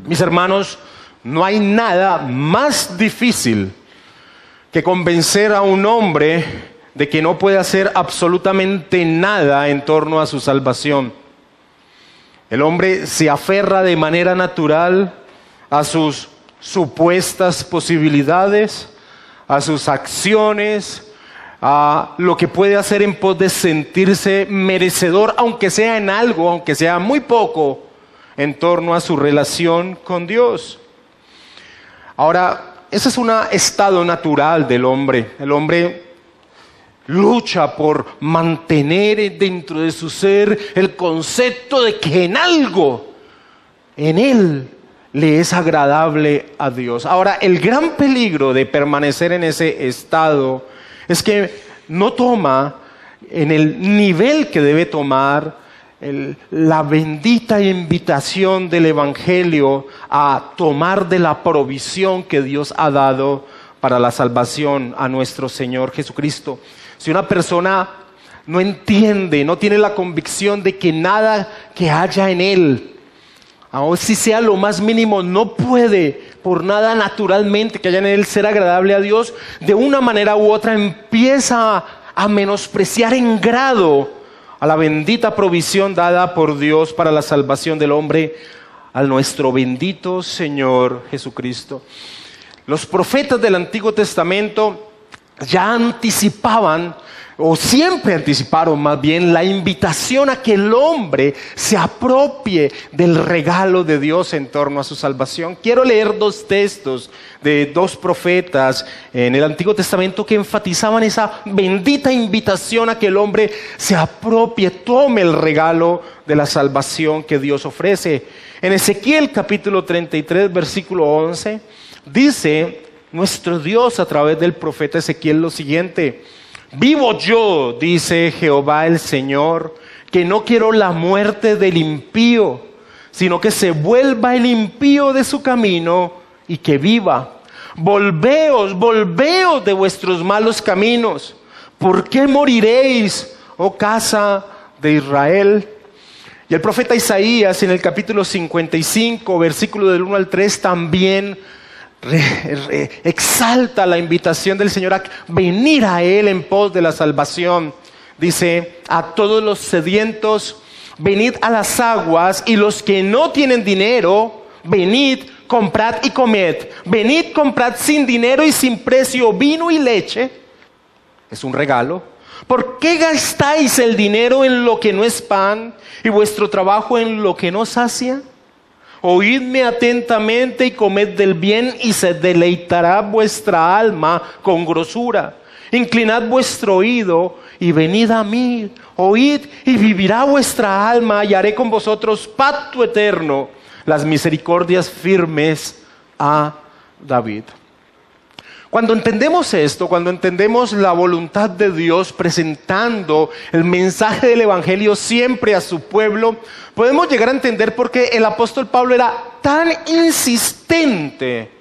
Mis hermanos, no hay nada más difícil que convencer a un hombre de que no puede hacer absolutamente nada en torno a su salvación. El hombre se aferra de manera natural a sus supuestas posibilidades, a sus acciones, a lo que puede hacer en pos de sentirse merecedor, aunque sea en algo, aunque sea muy poco, en torno a su relación con Dios. Ahora, ese es un estado natural del hombre. El hombre lucha por mantener dentro de su ser el concepto de que en algo, en él, le es agradable a Dios. Ahora, el gran peligro de permanecer en ese estado es que no toma en el nivel que debe tomar la bendita invitación del Evangelio a tomar de la provisión que Dios ha dado para la salvación a nuestro Señor Jesucristo. Si una persona no entiende, no tiene la convicción de que nada que haya en él, aun si sea lo más mínimo, no puede por nada naturalmente que haya en él ser agradable a Dios, de una manera u otra empieza a menospreciar en grado a la bendita provisión dada por Dios para la salvación del hombre, a nuestro bendito Señor Jesucristo. Los profetas del Antiguo Testamento ya anticipaban, o siempre anticiparon más bien, la invitación a que el hombre se apropie del regalo de Dios en torno a su salvación. Quiero leer dos textos de dos profetas en el Antiguo Testamento que enfatizaban esa bendita invitación a que el hombre se apropie, tome el regalo de la salvación que Dios ofrece. En Ezequiel capítulo 33, versículo 11, dice nuestro Dios a través del profeta Ezequiel lo siguiente: vivo yo, dice Jehová el Señor, que no quiero la muerte del impío, sino que se vuelva el impío de su camino y que viva. Volveos de vuestros malos caminos. ¿Por qué moriréis, oh casa de Israel? Y el profeta Isaías en el capítulo 55, versículo del 1 al 3, también exalta la invitación del Señor a venir a Él en pos de la salvación. Dice: a todos los sedientos, venid a las aguas, y los que no tienen dinero, venid, comprad y comed. Venid, comprad sin dinero y sin precio vino y leche. Es un regalo. ¿Por qué gastáis el dinero en lo que no es pan y vuestro trabajo en lo que no sacia? Oídme atentamente y comed del bien, y se deleitará vuestra alma con grosura. Inclinad vuestro oído y venid a mí. Oíd y vivirá vuestra alma, y haré con vosotros pacto eterno, las misericordias firmes a David. Cuando entendemos esto, cuando entendemos la voluntad de Dios presentando el mensaje del Evangelio siempre a su pueblo, podemos llegar a entender por qué el apóstol Pablo era tan insistente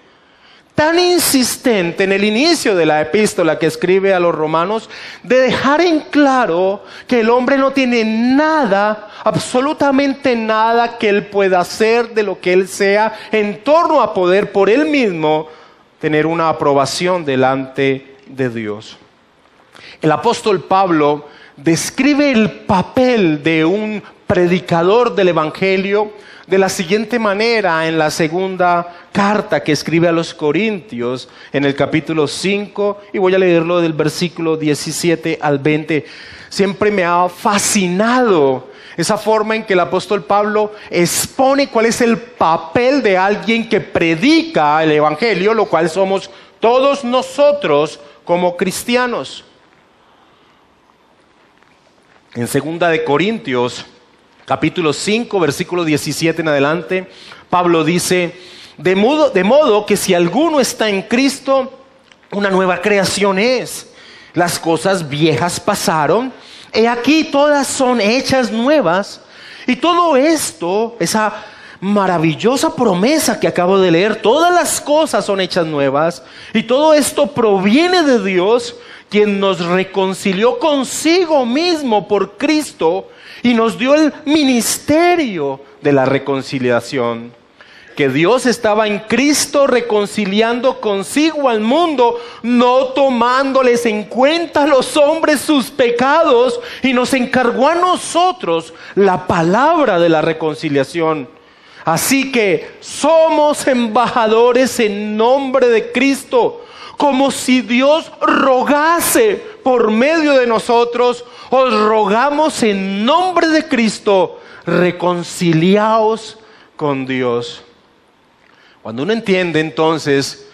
en el inicio de la epístola que escribe a los romanos, de dejar en claro que el hombre no tiene nada, absolutamente nada que él pueda hacer de lo que él sea en torno a poder por él mismo tener una aprobación delante de Dios. El apóstol Pablo describe el papel de un predicador del Evangelio de la siguiente manera en la segunda carta que escribe a los Corintios, en el capítulo 5, y voy a leerlo del versículo 17 al 20. Siempre me ha fascinado esa forma en que el apóstol Pablo expone cuál es el papel de alguien que predica el Evangelio, lo cual somos todos nosotros como cristianos. En 2 de Corintios, capítulo 5, versículo 17 en adelante, Pablo dice: de modo que si alguno está en Cristo, una nueva creación es. Las cosas viejas pasaron, he aquí todas son hechas nuevas. Y todo esto, esa maravillosa promesa que acabo de leer, todas las cosas son hechas nuevas, y todo esto proviene de Dios, quien nos reconcilió consigo mismo por Cristo y nos dio el ministerio de la reconciliación. que Dios estaba en Cristo reconciliando consigo al mundo, no tomándoles en cuenta a los hombres sus pecados, y nos encargó a nosotros la palabra de la reconciliación. Así que somos embajadores en nombre de Cristo, como si Dios rogase por medio de nosotros. Os rogamos en nombre de Cristo, reconciliaos con Dios. Cuando uno entiende entonces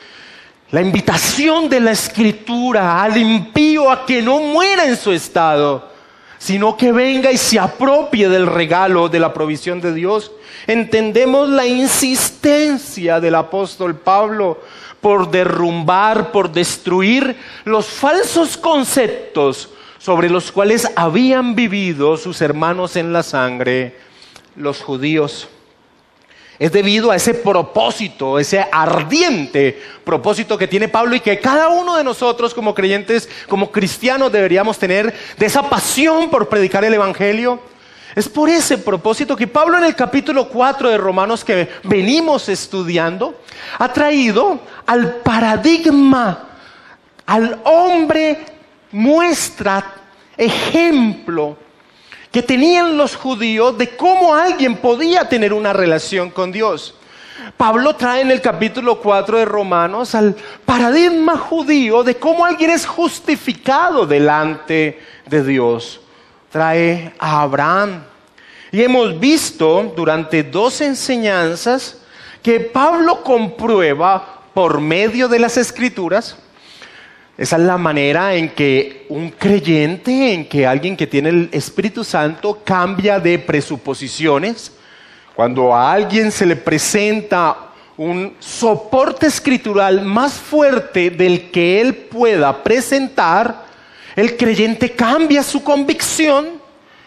la invitación de la Escritura al impío a que no muera en su estado, sino que venga y se apropie del regalo de la provisión de Dios, entendemos la insistencia del apóstol Pablo por derrumbar, por destruir los falsos conceptos sobre los cuales habían vivido sus hermanos en la sangre, los judíos. Es debido a ese propósito, ese ardiente propósito que tiene Pablo y que cada uno de nosotros como creyentes, como cristianos deberíamos tener, de esa pasión por predicar el evangelio. Es por ese propósito que Pablo en el capítulo 4 de Romanos que venimos estudiando, ha traído al paradigma, al hombre muestra, ejemplo que tenían los judíos de cómo alguien podía tener una relación con Dios. Pablo trae en el capítulo 4 de Romanos al paradigma judío de cómo alguien es justificado delante de Dios. Trae a Abraham. Y hemos visto durante 2 enseñanzas que Pablo comprueba por medio de las Escrituras. Esa es la manera en que un creyente, en que alguien que tiene el Espíritu Santo cambia de presuposiciones. Cuando a alguien se le presenta un soporte escritural más fuerte del que él pueda presentar, el creyente cambia su convicción.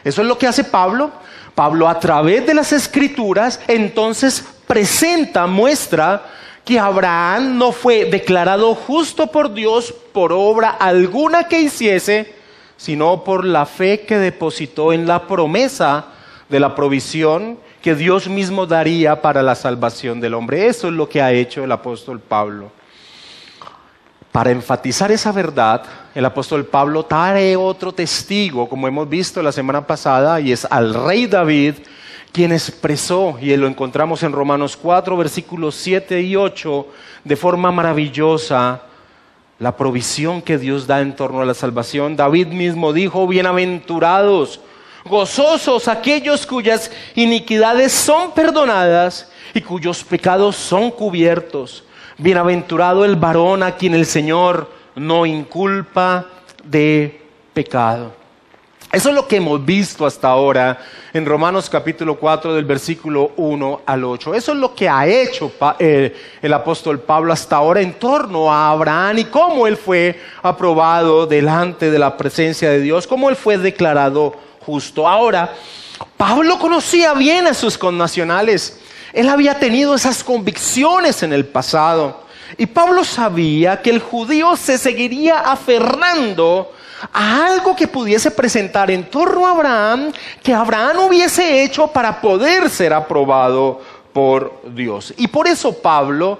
Eso es lo que hace Pablo. Pablo, a través de las Escrituras, entonces presenta, muestra que Abraham no fue declarado justo por Dios por obra alguna que hiciese, sino por la fe que depositó en la promesa de la provisión que Dios mismo daría para la salvación del hombre. Eso es lo que ha hecho el apóstol Pablo. Para enfatizar esa verdad, el apóstol Pablo trae otro testigo, como hemos visto la semana pasada, y es al rey David, quien expresó, y lo encontramos en Romanos 4, versículos 7 y 8, de forma maravillosa, la provisión que Dios da en torno a la salvación. David mismo dijo: bienaventurados, gozosos aquellos cuyas iniquidades son perdonadas y cuyos pecados son cubiertos. Bienaventurado el varón a quien el Señor no inculpa de pecado. Eso es lo que hemos visto hasta ahora en Romanos capítulo 4 del versículo 1 al 8. Eso es lo que ha hecho el apóstol Pablo hasta ahora en torno a Abraham y cómo él fue aprobado delante de la presencia de Dios, cómo él fue declarado justo. Ahora, Pablo conocía bien a sus connacionales. Él había tenido esas convicciones en el pasado. Y Pablo sabía que el judío se seguiría aferrando a algo que pudiese presentar en torno a Abraham, que Abraham hubiese hecho para poder ser aprobado por Dios. Y por eso Pablo,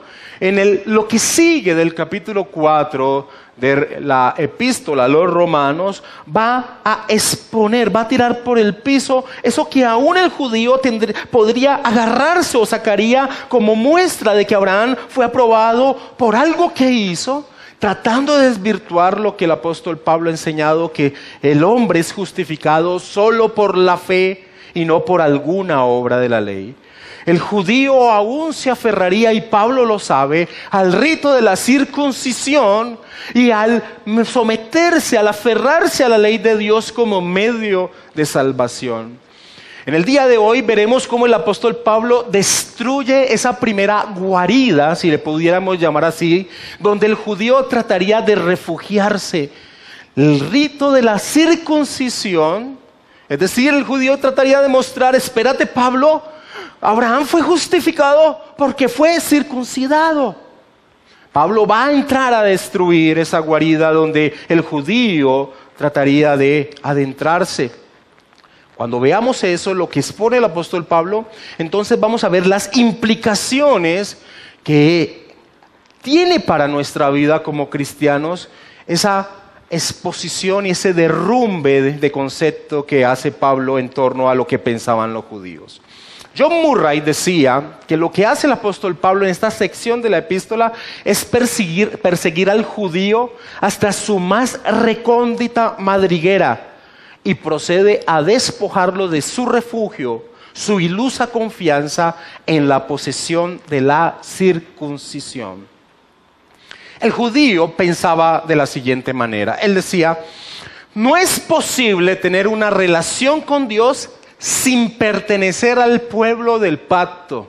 lo que sigue del capítulo 4 de la epístola a los romanos, va a exponer, va a tirar por el piso eso que aún el judío podría agarrarse o sacaría como muestra de que Abraham fue aprobado por algo que hizo, tratando de desvirtuar lo que el apóstol Pablo ha enseñado, que el hombre es justificado solo por la fe y no por alguna obra de la ley. El judío aún se aferraría, y Pablo lo sabe, al rito de la circuncisión y al someterse, al aferrarse a la ley de Dios como medio de salvación. En el día de hoy veremos cómo el apóstol Pablo destruye esa primera guarida, si le pudiéramos llamar así, donde el judío trataría de refugiarse. El rito de la circuncisión, es decir, el judío trataría de mostrar: espérate, Pablo, Abraham fue justificado porque fue circuncidado. Pablo va a entrar a destruir esa guarida donde el judío trataría de adentrarse. Cuando veamos eso, lo que expone el apóstol Pablo, entonces vamos a ver las implicaciones que tiene para nuestra vida como cristianos esa exposición y ese derrumbe de concepto que hace Pablo en torno a lo que pensaban los judíos. John Murray decía que lo que hace el apóstol Pablo en esta sección de la epístola es perseguir al judío hasta su más recóndita madriguera y procede a despojarlo de su refugio, su ilusa confianza en la posesión de la circuncisión. El judío pensaba de la siguiente manera. Él decía, no es posible tener una relación con Dios sin pertenecer al pueblo del pacto.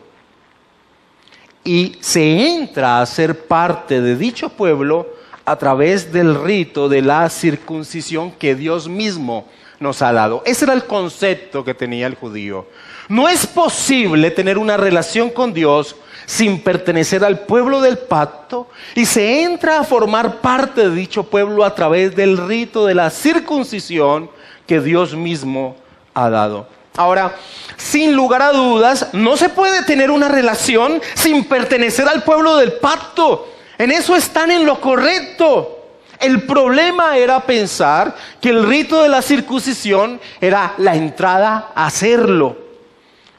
Y se entra a ser parte de dicho pueblo a través del rito de la circuncisión que Dios mismo nos ha dado. Ese era el concepto que tenía el judío. No es posible tener una relación con Dios sin pertenecer al pueblo del pacto, y se entra a formar parte de dicho pueblo a través del rito de la circuncisión que Dios mismo ha dado. Ahora, sin lugar a dudas, no se puede tener una relación sin pertenecer al pueblo del pacto. En eso están en lo correcto. El problema era pensar que el rito de la circuncisión era la entrada a hacerlo.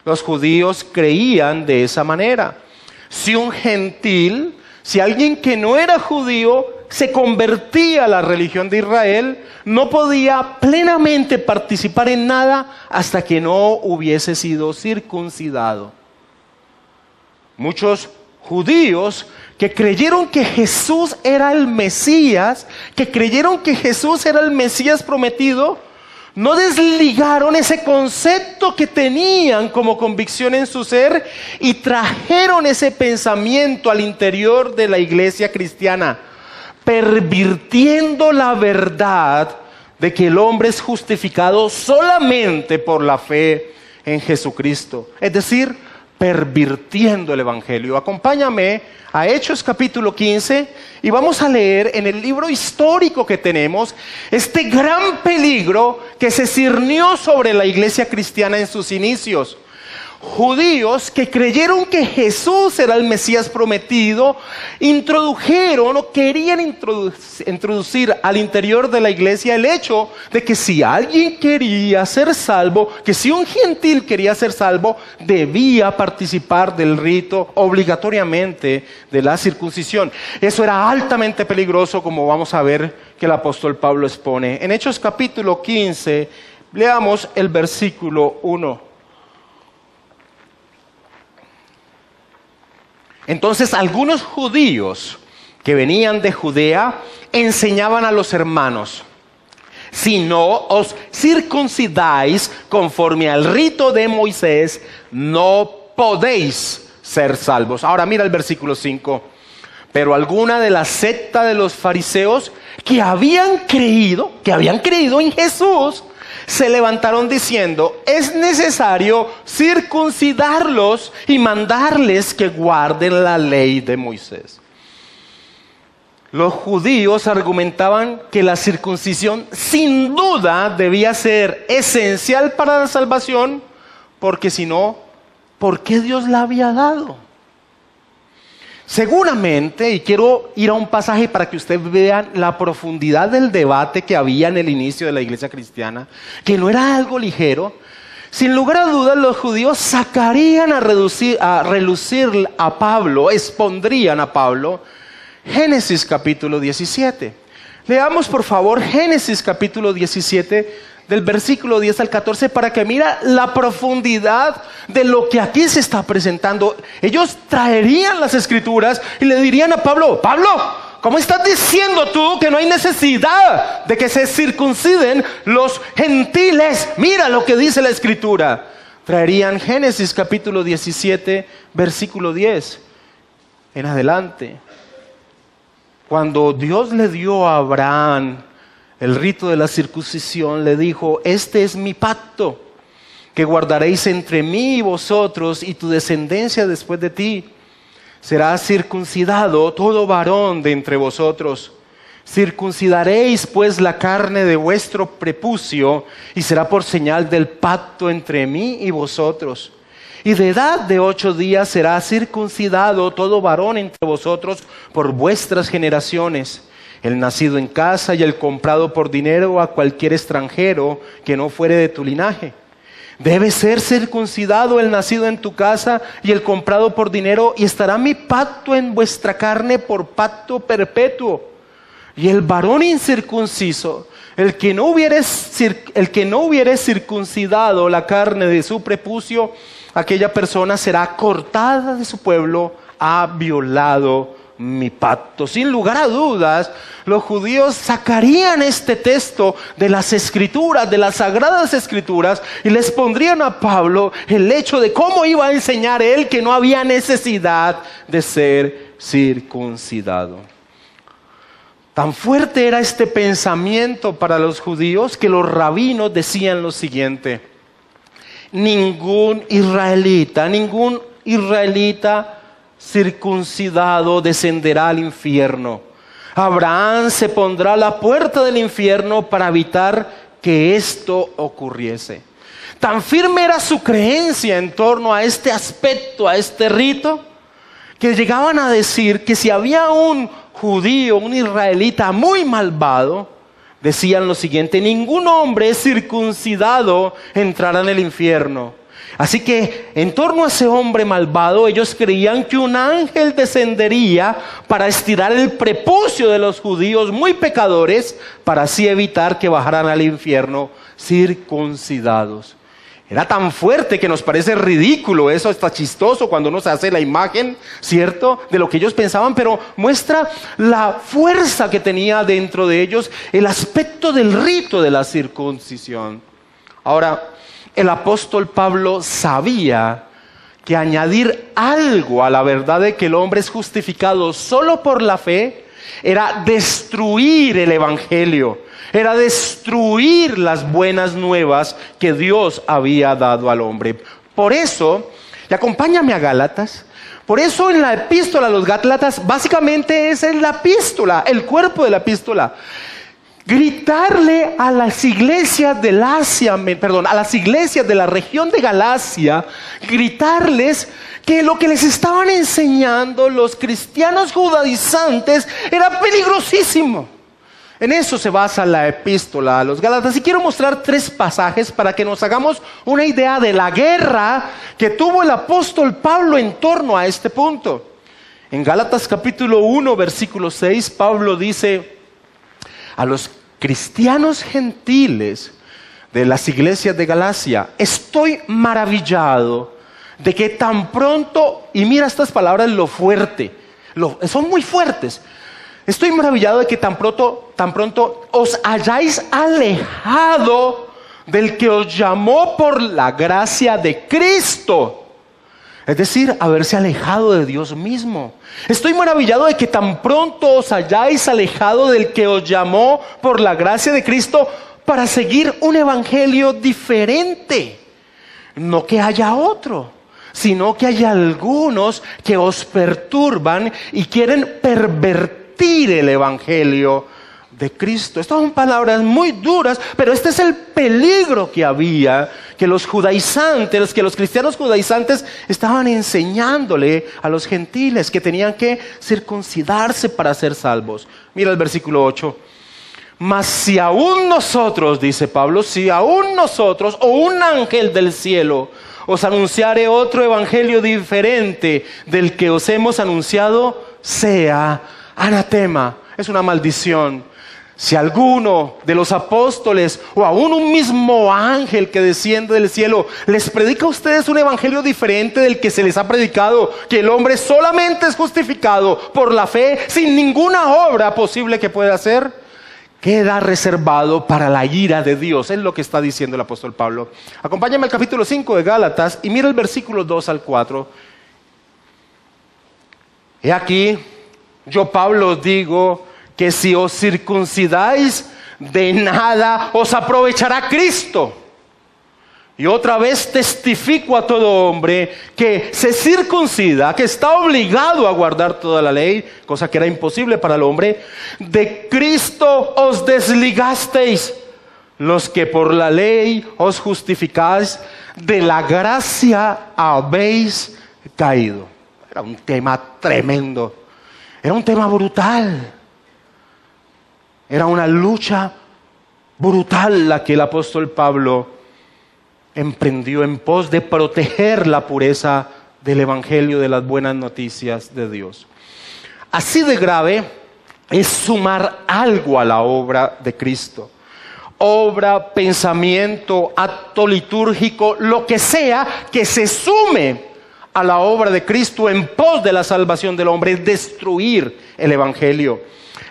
Los judíos creían de esa manera. Si un gentil, si alguien que no era judío se convertía a la religión de Israel, no podía plenamente participar en nada hasta que no hubiese sido circuncidado. Muchos judíos que creyeron que Jesús era el Mesías, que creyeron que Jesús era el Mesías prometido, no desligaron ese concepto que tenían como convicción en su ser y trajeron ese pensamiento al interior de la iglesia cristiana, pervirtiendo la verdad de que el hombre es justificado solamente por la fe en Jesucristo. Es decir, pervirtiendo el evangelio. Acompáñame a Hechos capítulo 15 y vamos a leer en el libro histórico que tenemos este gran peligro que se cirnió sobre la iglesia cristiana en sus inicios. Judíos que creyeron que Jesús era el Mesías prometido, introdujeron o querían introducir al interior de la iglesia el hecho de que si alguien quería ser salvo, que si un gentil quería ser salvo, debía participar del rito obligatoriamente de la circuncisión. Eso era altamente peligroso, como vamos a ver que el apóstol Pablo expone. En Hechos capítulo 15, leamos el versículo 1. Entonces algunos judíos que venían de Judea enseñaban a los hermanos: si no os circuncidáis conforme al rito de Moisés, no podéis ser salvos. Ahora mira el versículo 5. Pero alguna de la secta de los fariseos que habían creído en Jesús, se levantaron diciendo: es necesario circuncidarlos y mandarles que guarden la ley de Moisés. Los judíos argumentaban que la circuncisión sin duda debía ser esencial para la salvación, porque si no, ¿por qué Dios la había dado? Seguramente, y quiero ir a un pasaje para que ustedes vean la profundidad del debate que había en el inicio de la iglesia cristiana, que no era algo ligero. Sin lugar a dudas, los judíos sacarían a relucir a Pablo, expondrían a Pablo, Génesis capítulo 17. Leamos por favor Génesis capítulo 17, del versículo 10 al 14, para que mira la profundidad de lo que aquí se está presentando. Ellos traerían las escrituras y le dirían a Pablo: Pablo, ¿cómo estás diciendo tú que no hay necesidad de que se circunciden los gentiles? Mira lo que dice la escritura. Traerían Génesis capítulo 17, versículo 10 en adelante. Cuando Dios le dio a Abraham el rito de la circuncisión, le dijo: este es mi pacto que guardaréis entre mí y vosotros y tu descendencia después de ti. Será circuncidado todo varón de entre vosotros. Circuncidaréis pues la carne de vuestro prepucio, y será por señal del pacto entre mí y vosotros. Y de edad de 8 días será circuncidado todo varón entre vosotros por vuestras generaciones, el nacido en casa y el comprado por dinero a cualquier extranjero que no fuere de tu linaje. Debe ser circuncidado el nacido en tu casa y el comprado por dinero, y estará mi pacto en vuestra carne por pacto perpetuo. Y el varón incircunciso, el que no hubiere circuncidado la carne de su prepucio, aquella persona será cortada de su pueblo, ha violado mi pacto. Sin lugar a dudas, los judíos sacarían este texto de las escrituras, de las sagradas escrituras, y les pondrían a Pablo el hecho de cómo iba a enseñar él que no había necesidad de ser circuncidado. Tan fuerte era este pensamiento para los judíos que los rabinos decían lo siguiente: ningún israelita circuncidado descenderá al infierno. Abraham se pondrá a la puerta del infierno para evitar que esto ocurriese. Tan firme era su creencia en torno a este aspecto, a este rito, que llegaban a decir que si había un judío, un israelita muy malvado, decían lo siguiente: ningún hombre circuncidado entrará en el infierno. Así que en torno a ese hombre malvado, ellos creían que un ángel descendería para estirar el prepucio de los judíos muy pecadores, para así evitar que bajaran al infierno circuncidados. Era tan fuerte que nos parece ridículo, eso está chistoso cuando uno se hace la imagen, ¿cierto?, de lo que ellos pensaban, pero muestra la fuerza que tenía dentro de ellos el aspecto del rito de la circuncisión. Ahora, el apóstol Pablo sabía que añadir algo a la verdad de que el hombre es justificado solo por la fe era destruir el evangelio, era destruir las buenas nuevas que Dios había dado al hombre. Por eso, y acompáñame a Gálatas, por eso en la epístola a los Gálatas, básicamente esa es la epístola, el cuerpo de la epístola. Gritarle a las iglesias de a las iglesias de la región de Galacia, gritarles que lo que les estaban enseñando los cristianos judaizantes era peligrosísimo. En eso se basa la epístola a los Gálatas. Y quiero mostrar 3 pasajes para que nos hagamos una idea de la guerra que tuvo el apóstol Pablo en torno a este punto. En Gálatas capítulo 1, versículo 6, Pablo dice: a los cristianos gentiles de las iglesias de Galacia, estoy maravillado de que tan pronto, y mira estas palabras lo fuerte, son muy fuertes. Estoy maravillado de que tan pronto os hayáis alejado del que os llamó por la gracia de Cristo. Es decir, haberse alejado de Dios mismo. Estoy maravillado de que tan pronto os hayáis alejado del que os llamó por la gracia de Cristo para seguir un evangelio diferente. No que haya otro, sino que hay algunos que os perturban y quieren pervertir el evangelio de Cristo. Estas son palabras muy duras, pero este es el peligro que había, que los judaizantes, que los cristianos judaizantes estaban enseñándole a los gentiles que tenían que circuncidarse para ser salvos. Mira el versículo 8. Mas si aún nosotros, dice Pablo, si aún nosotros o un ángel del cielo os anunciare otro evangelio diferente del que os hemos anunciado, sea anatema. Es una maldición. Si alguno de los apóstoles o aún un mismo ángel que desciende del cielo les predica a ustedes un evangelio diferente del que se les ha predicado, que el hombre solamente es justificado por la fe sin ninguna obra posible que pueda hacer, queda reservado para la ira de Dios. Es lo que está diciendo el apóstol Pablo. Acompáñame al capítulo 5 de Gálatas y mira el versículo 2 al 4. He aquí, yo Pablo os digo que si os circuncidáis, de nada os aprovechará Cristo. Y otra vez testifico a todo hombre que se circuncida, que está obligado a guardar toda la ley, cosa que era imposible para el hombre. De Cristo os desligasteis, los que por la ley os justificáis, de la gracia habéis caído. Era un tema tremendo, era un tema brutal, era una lucha brutal la que el apóstol Pablo emprendió en pos de proteger la pureza del evangelio, de las buenas noticias de Dios. Así de grave es sumar algo a la obra de Cristo. Obra, pensamiento, acto litúrgico, lo que sea que se sume a la obra de Cristo en pos de la salvación del hombre, es destruir el evangelio.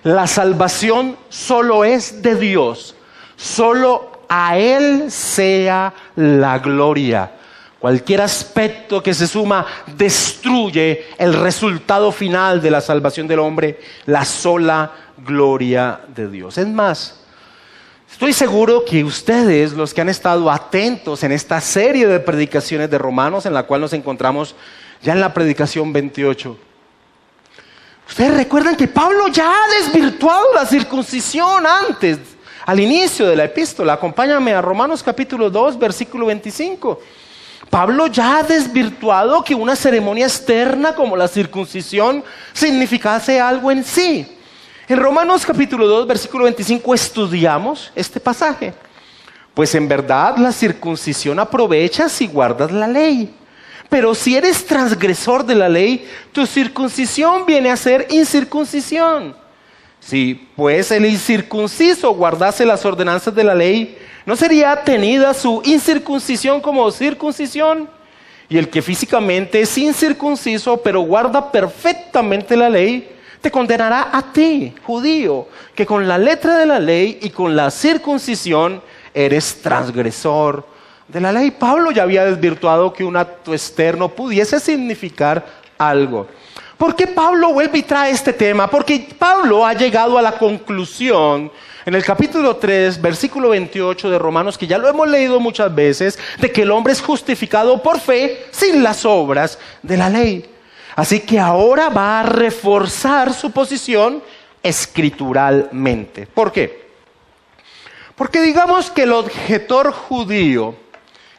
La salvación solo es de Dios, solo a Él sea la gloria. Cualquier aspecto que se suma destruye el resultado final de la salvación del hombre, la sola gloria de Dios. Es más, estoy seguro que ustedes, los que han estado atentos en esta serie de predicaciones de Romanos, en la cual nos encontramos ya en la predicación 28, ustedes recuerdan que Pablo ya ha desvirtuado la circuncisión antes, al inicio de la epístola. Acompáñame a Romanos capítulo 2, versículo 25. Pablo ya ha desvirtuado que una ceremonia externa como la circuncisión significase algo en sí. En Romanos capítulo 2, versículo 25 estudiamos este pasaje. Pues en verdad la circuncisión aprovecha si guardas la ley. Pero si eres transgresor de la ley, tu circuncisión viene a ser incircuncisión. Si pues el incircunciso guardase las ordenanzas de la ley, ¿no sería tenida su incircuncisión como circuncisión? Y el que físicamente es incircunciso, pero guarda perfectamente la ley, te condenará a ti, judío, que con la letra de la ley y con la circuncisión eres transgresor de la ley. Pablo ya había desvirtuado que un acto externo pudiese significar algo. ¿Por qué Pablo vuelve y trae este tema? Porque Pablo ha llegado a la conclusión en el capítulo 3, versículo 28 de Romanos, que ya lo hemos leído muchas veces, de que el hombre es justificado por fe sin las obras de la ley. Así que ahora va a reforzar su posición escrituralmente. ¿Por qué? Porque digamos que el objetor judío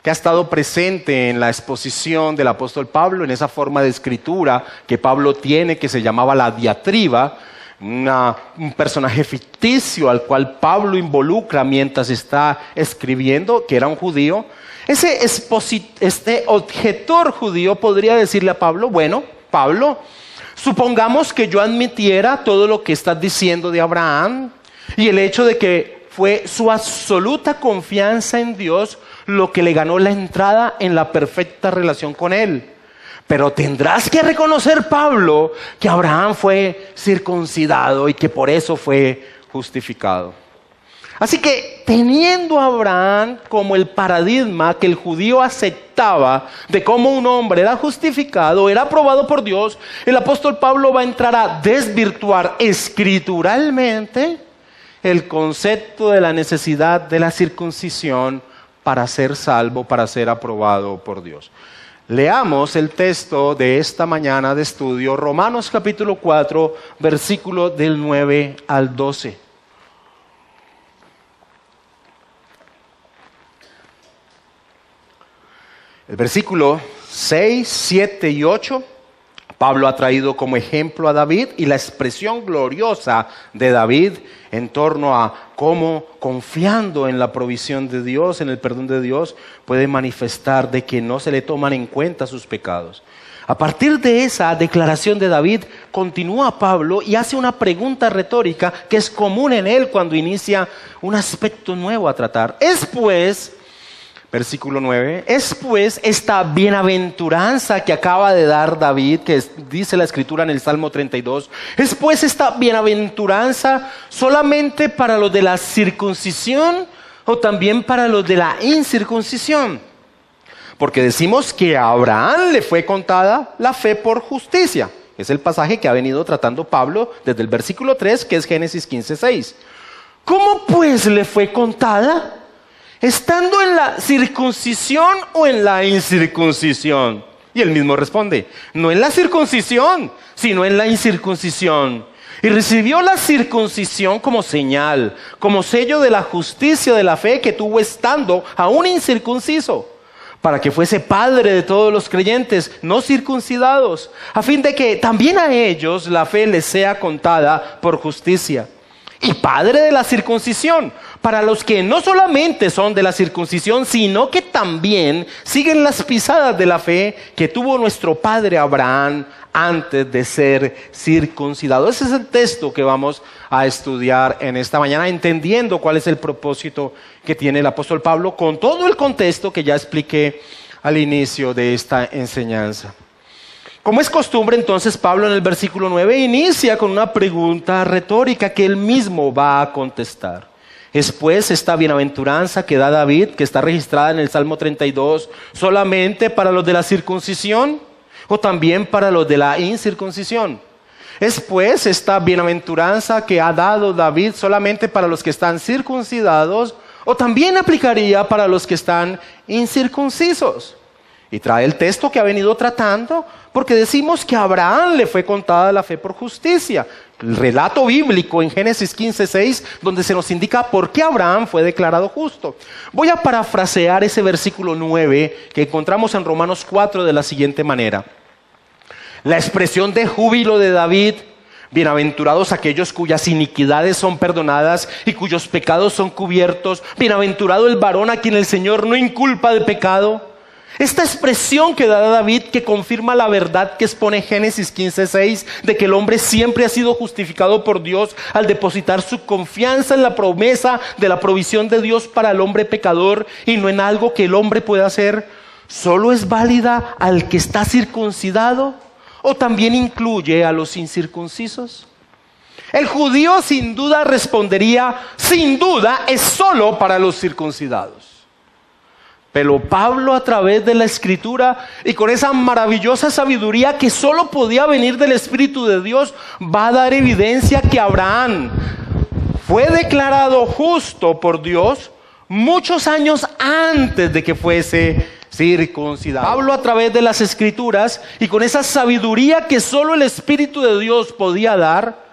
que ha estado presente en la exposición del apóstol Pablo, en esa forma de escritura que Pablo tiene, que se llamaba la diatriba, un personaje ficticio al cual Pablo involucra mientras está escribiendo, que era un judío. Este objetor judío podría decirle a Pablo: bueno, Pablo, supongamos que yo admitiera todo lo que estás diciendo de Abraham y el hecho de que fue su absoluta confianza en Dios lo que le ganó la entrada en la perfecta relación con Él. Pero tendrás que reconocer, Pablo, que Abraham fue circuncidado y que por eso fue justificado. Así que, teniendo a Abraham como el paradigma que el judío aceptaba de cómo un hombre era justificado, era aprobado por Dios, el apóstol Pablo va a entrar a desvirtuar escrituralmente el concepto de la necesidad de la circuncisión para ser salvo, para ser aprobado por Dios. Leamos el texto de esta mañana de estudio, Romanos capítulo 4, versículo del 9 al 12. El versículo 6, 7 y 8, Pablo ha traído como ejemplo a David y la expresión gloriosa de David en torno a cómo, confiando en la provisión de Dios, en el perdón de Dios, puede manifestar de que no se le toman en cuenta sus pecados. A partir de esa declaración de David, continúa Pablo y hace una pregunta retórica que es común en él cuando inicia un aspecto nuevo a tratar. Es pues, versículo 9, es pues esta bienaventuranza que acaba de dar David, que dice la escritura en el Salmo 32, es pues esta bienaventuranza solamente para los de la circuncisión o también para los de la incircuncisión. Porque decimos que a Abraham le fue contada la fe por justicia. Es el pasaje que ha venido tratando Pablo desde el versículo 3, que es Génesis 15:6. ¿Cómo pues le fue contada? ¿estando en la circuncisión o en la incircuncisión? Y él mismo responde, no en la circuncisión, sino en la incircuncisión. Y recibió la circuncisión como señal, como sello de la justicia de la fe que tuvo estando aún incircunciso, para que fuese padre de todos los creyentes no circuncidados, a fin de que también a ellos la fe les sea contada por justicia. Y padre de la circuncisión, para los que no solamente son de la circuncisión, sino que también siguen las pisadas de la fe que tuvo nuestro padre Abraham antes de ser circuncidado. Ese es el texto que vamos a estudiar en esta mañana, entendiendo cuál es el propósito que tiene el apóstol Pablo con todo el contexto que ya expliqué al inicio de esta enseñanza. Como es costumbre, entonces, Pablo en el versículo 9 inicia con una pregunta retórica que él mismo va a contestar. ¿Es pues esta bienaventuranza que da David, que está registrada en el Salmo 32, solamente para los de la circuncisión o también para los de la incircuncisión? ¿Es pues esta bienaventuranza que ha dado David solamente para los que están circuncidados o también aplicaría para los que están incircuncisos? Y trae el texto que ha venido tratando, porque decimos que a Abraham le fue contada la fe por justicia. El relato bíblico en Génesis 15:6, donde se nos indica por qué Abraham fue declarado justo. Voy a parafrasear ese versículo 9 que encontramos en Romanos 4 de la siguiente manera. La expresión de júbilo de David: bienaventurados aquellos cuyas iniquidades son perdonadas y cuyos pecados son cubiertos. Bienaventurado el varón a quien el Señor no inculpa de pecado. Esta expresión que da David, que confirma la verdad que expone Génesis 15:6, de que el hombre siempre ha sido justificado por Dios al depositar su confianza en la promesa de la provisión de Dios para el hombre pecador y no en algo que el hombre pueda hacer, ¿solo es válida al que está circuncidado o también incluye a los incircuncisos? El judío sin duda respondería, sin duda es solo para los circuncidados. Pero Pablo, a través de la Escritura y con esa maravillosa sabiduría que solo podía venir del Espíritu de Dios, va a dar evidencia que Abraham fue declarado justo por Dios muchos años antes de que fuese circuncidado. Pablo, a través de las Escrituras y con esa sabiduría que solo el Espíritu de Dios podía dar,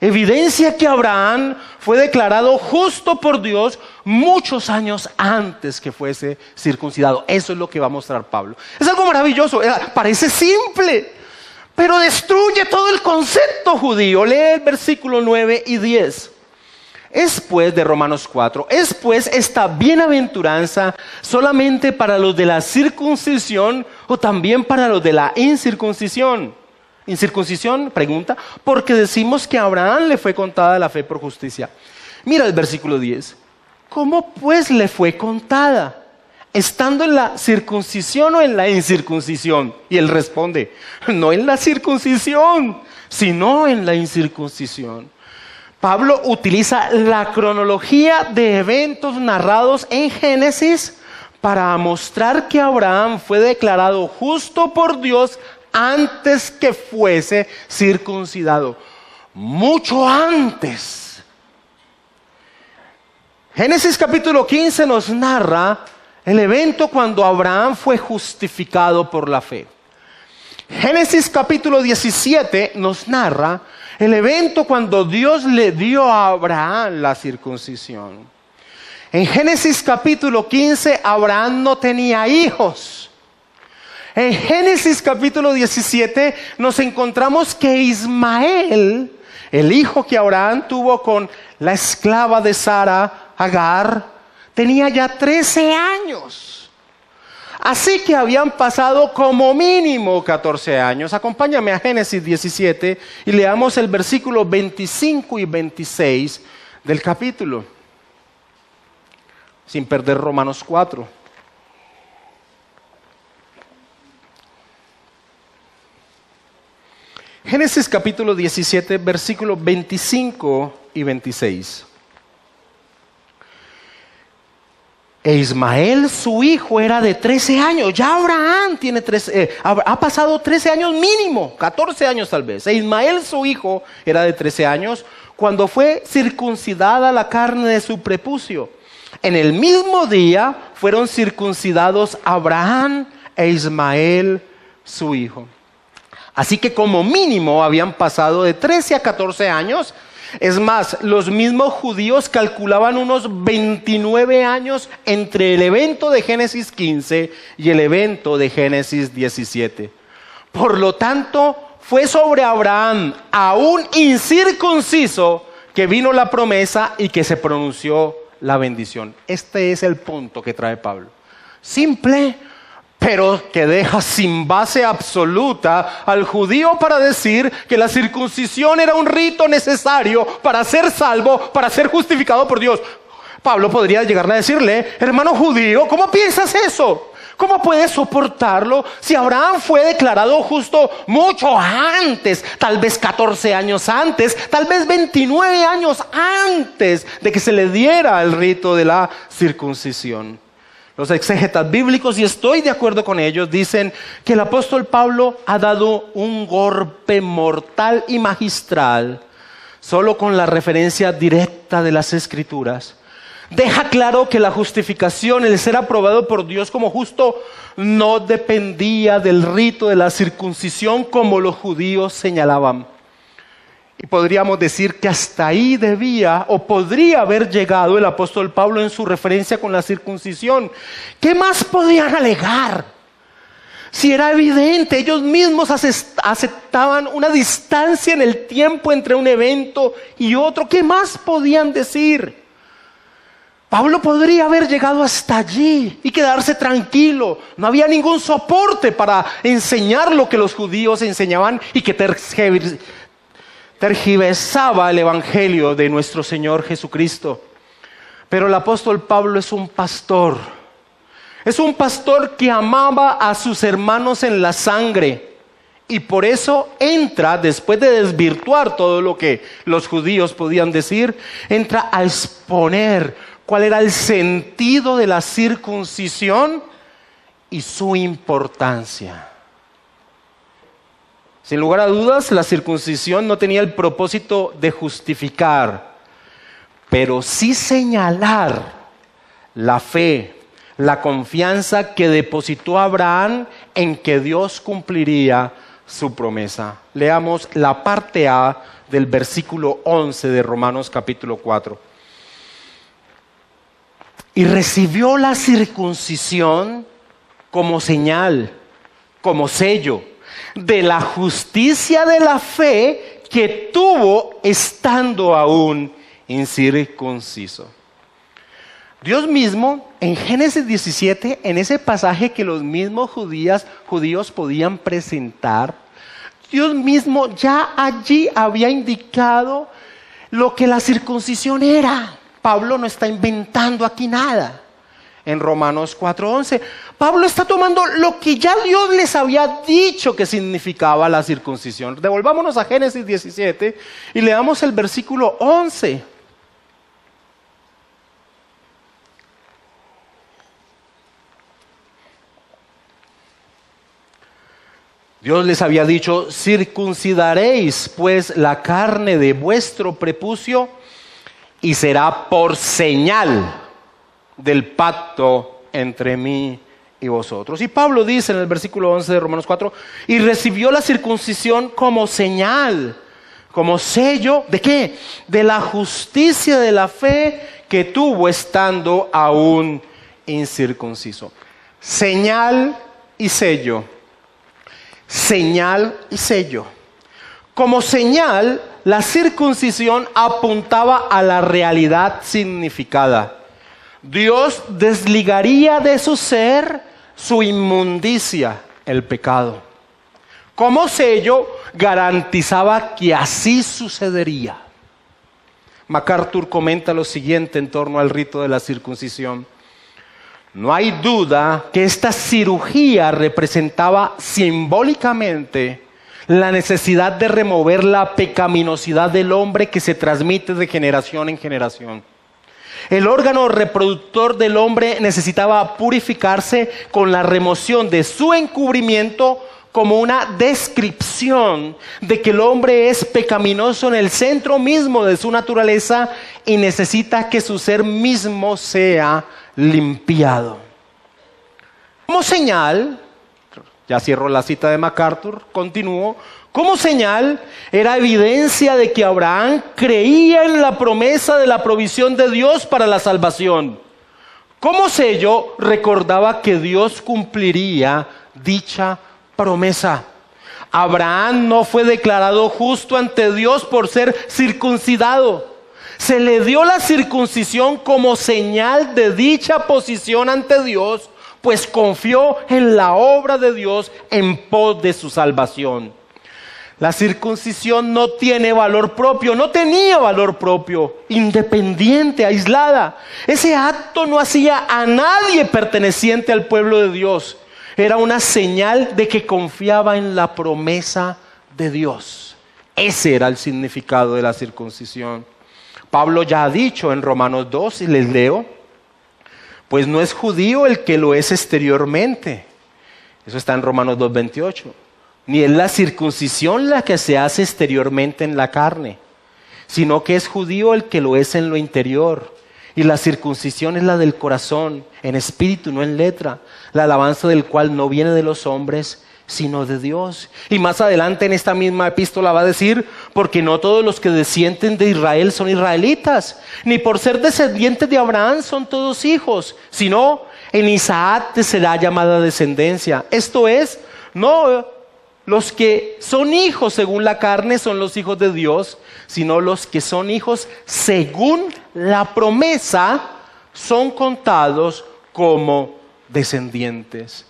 evidencia que Abraham fue declarado justo por Dios muchos años antes que fuese circuncidado. Eso es lo que va a mostrar Pablo. Es algo maravilloso, parece simple, pero destruye todo el concepto judío. Lee el versículo 9 y 10. Es pues, de Romanos 4, es pues esta bienaventuranza solamente para los de la circuncisión o también para los de la incircuncisión. ¿Incircuncisión? Pregunta. Porque decimos que a Abraham le fue contada la fe por justicia. Mira el versículo 10. ¿Cómo pues le fue contada? ¿Estando en la circuncisión o en la incircuncisión? Y él responde, no en la circuncisión, sino en la incircuncisión. Pablo utiliza la cronología de eventos narrados en Génesis para mostrar que Abraham fue declarado justo por Dios antes que fuese circuncidado. Mucho antes. Génesis capítulo 15 nos narra el evento cuando Abraham fue justificado por la fe. Génesis capítulo 17 nos narra el evento cuando Dios le dio a Abraham la circuncisión. En Génesis capítulo 15 Abraham no tenía hijos. En Génesis capítulo 17 nos encontramos que Ismael, el hijo que Abraham tuvo con la esclava de Sara, Agar, tenía ya 13 años. Así que habían pasado como mínimo 14 años. Acompáñame a Génesis 17 y leamos el versículo 25 y 26 del capítulo, sin perder Romanos 4. Génesis capítulo 17, versículos 25 y 26. E Ismael, su hijo, era de 13 años. Ya Abraham ha pasado 13 años mínimo, 14 años tal vez. E Ismael, su hijo, era de 13 años cuando fue circuncidada la carne de su prepucio. en el mismo día fueron circuncidados Abraham e Ismael, su hijo. Así que como mínimo habían pasado de 13 a 14 años. Es más, los mismos judíos calculaban unos 29 años entre el evento de Génesis 15 y el evento de Génesis 17. Por lo tanto, fue sobre Abraham, aún incircunciso, que vino la promesa y que se pronunció la bendición. Este es el punto que trae Pablo. Simple, pero que deja sin base absoluta al judío para decir que la circuncisión era un rito necesario para ser salvo, para ser justificado por Dios. Pablo podría llegarle a decirle: hermano judío, ¿cómo piensas eso? ¿Cómo puedes soportarlo si Abraham fue declarado justo mucho antes, tal vez 14 años antes, tal vez 29 años antes de que se le diera el rito de la circuncisión? Los exégetas bíblicos, y estoy de acuerdo con ellos, dicen que el apóstol Pablo ha dado un golpe mortal y magistral solo con la referencia directa de las Escrituras. Deja claro que la justificación, el ser aprobado por Dios como justo, no dependía del rito de la circuncisión como los judíos señalaban. Y podríamos decir que hasta ahí debía o podría haber llegado el apóstol Pablo en su referencia con la circuncisión. ¿Qué más podían alegar? Si era evidente, ellos mismos aceptaban una distancia en el tiempo entre un evento y otro. ¿Qué más podían decir? Pablo podría haber llegado hasta allí y quedarse tranquilo. No había ningún soporte para enseñar lo que los judíos enseñaban y que tergiversaba el evangelio de nuestro Señor Jesucristo. Pero el apóstol Pablo es un pastor. Es un pastor que amaba a sus hermanos en la sangre. Y por eso entra, después de desvirtuar todo lo que los judíos podían decir, entra a exponer cuál era el sentido de la circuncisión y su importancia. Sin lugar a dudas, la circuncisión no tenía el propósito de justificar, pero sí señalar la fe, la confianza que depositó Abraham en que Dios cumpliría su promesa. Leamos la parte A del versículo 11 de Romanos capítulo 4. Y recibió la circuncisión como señal, como sello de la justicia de la fe que tuvo estando aún incircunciso. Dios mismo en Génesis 17, en ese pasaje que los mismos judíos podían presentar, Dios mismo ya allí había indicado lo que la circuncisión era. Pablo no está inventando aquí nada. En Romanos 4:11, Pablo está tomando lo que ya Dios les había dicho que significaba la circuncisión. Devolvámonos a Génesis 17 y leamos el versículo 11. Dios les había dicho: circuncidaréis pues la carne de vuestro prepucio y será por señal del pacto entre mí y vosotros. Y Pablo dice en el versículo 11 de Romanos 4, y recibió la circuncisión como señal, como sello, ¿de qué? De la justicia de la fe que tuvo estando aún incircunciso. Señal y sello. Señal y sello. Como señal, la circuncisión apuntaba a la realidad significada. Dios desligaría de su ser su inmundicia, el pecado. Como sello, garantizaba que así sucedería. MacArthur comenta lo siguiente en torno al rito de la circuncisión. No hay duda que esta cirugía representaba simbólicamente la necesidad de remover la pecaminosidad del hombre que se transmite de generación en generación. El órgano reproductor del hombre necesitaba purificarse con la remoción de su encubrimiento como una descripción de que el hombre es pecaminoso en el centro mismo de su naturaleza y necesita que su ser mismo sea limpiado. Como señal, ya cierro la cita de MacArthur, continúo. Como señal, era evidencia de que Abraham creía en la promesa de la provisión de Dios para la salvación. Como sello, recordaba que Dios cumpliría dicha promesa. Abraham no fue declarado justo ante Dios por ser circuncidado. Se le dio la circuncisión como señal de dicha posición ante Dios, pues confió en la obra de Dios en pos de su salvación. La circuncisión no tiene valor propio, no tenía valor propio, independiente, aislada. Ese acto no hacía a nadie perteneciente al pueblo de Dios. Era una señal de que confiaba en la promesa de Dios. Ese era el significado de la circuncisión. Pablo ya ha dicho en Romanos 2, y les leo, pues no es judío el que lo es exteriormente. Eso está en Romanos 2:28. Ni es la circuncisión la que se hace exteriormente en la carne, sino que es judío el que lo es en lo interior. Y la circuncisión es la del corazón, en espíritu, no en letra, la alabanza del cual no viene de los hombres, sino de Dios. Y más adelante en esta misma epístola va a decir, porque no todos los que descienden de Israel son israelitas, ni por ser descendientes de Abraham son todos hijos, sino en Isaac te será llamada descendencia. Esto es, no los que son hijos según la carne son los hijos de Dios, sino los que son hijos según la promesa son contados como descendientes.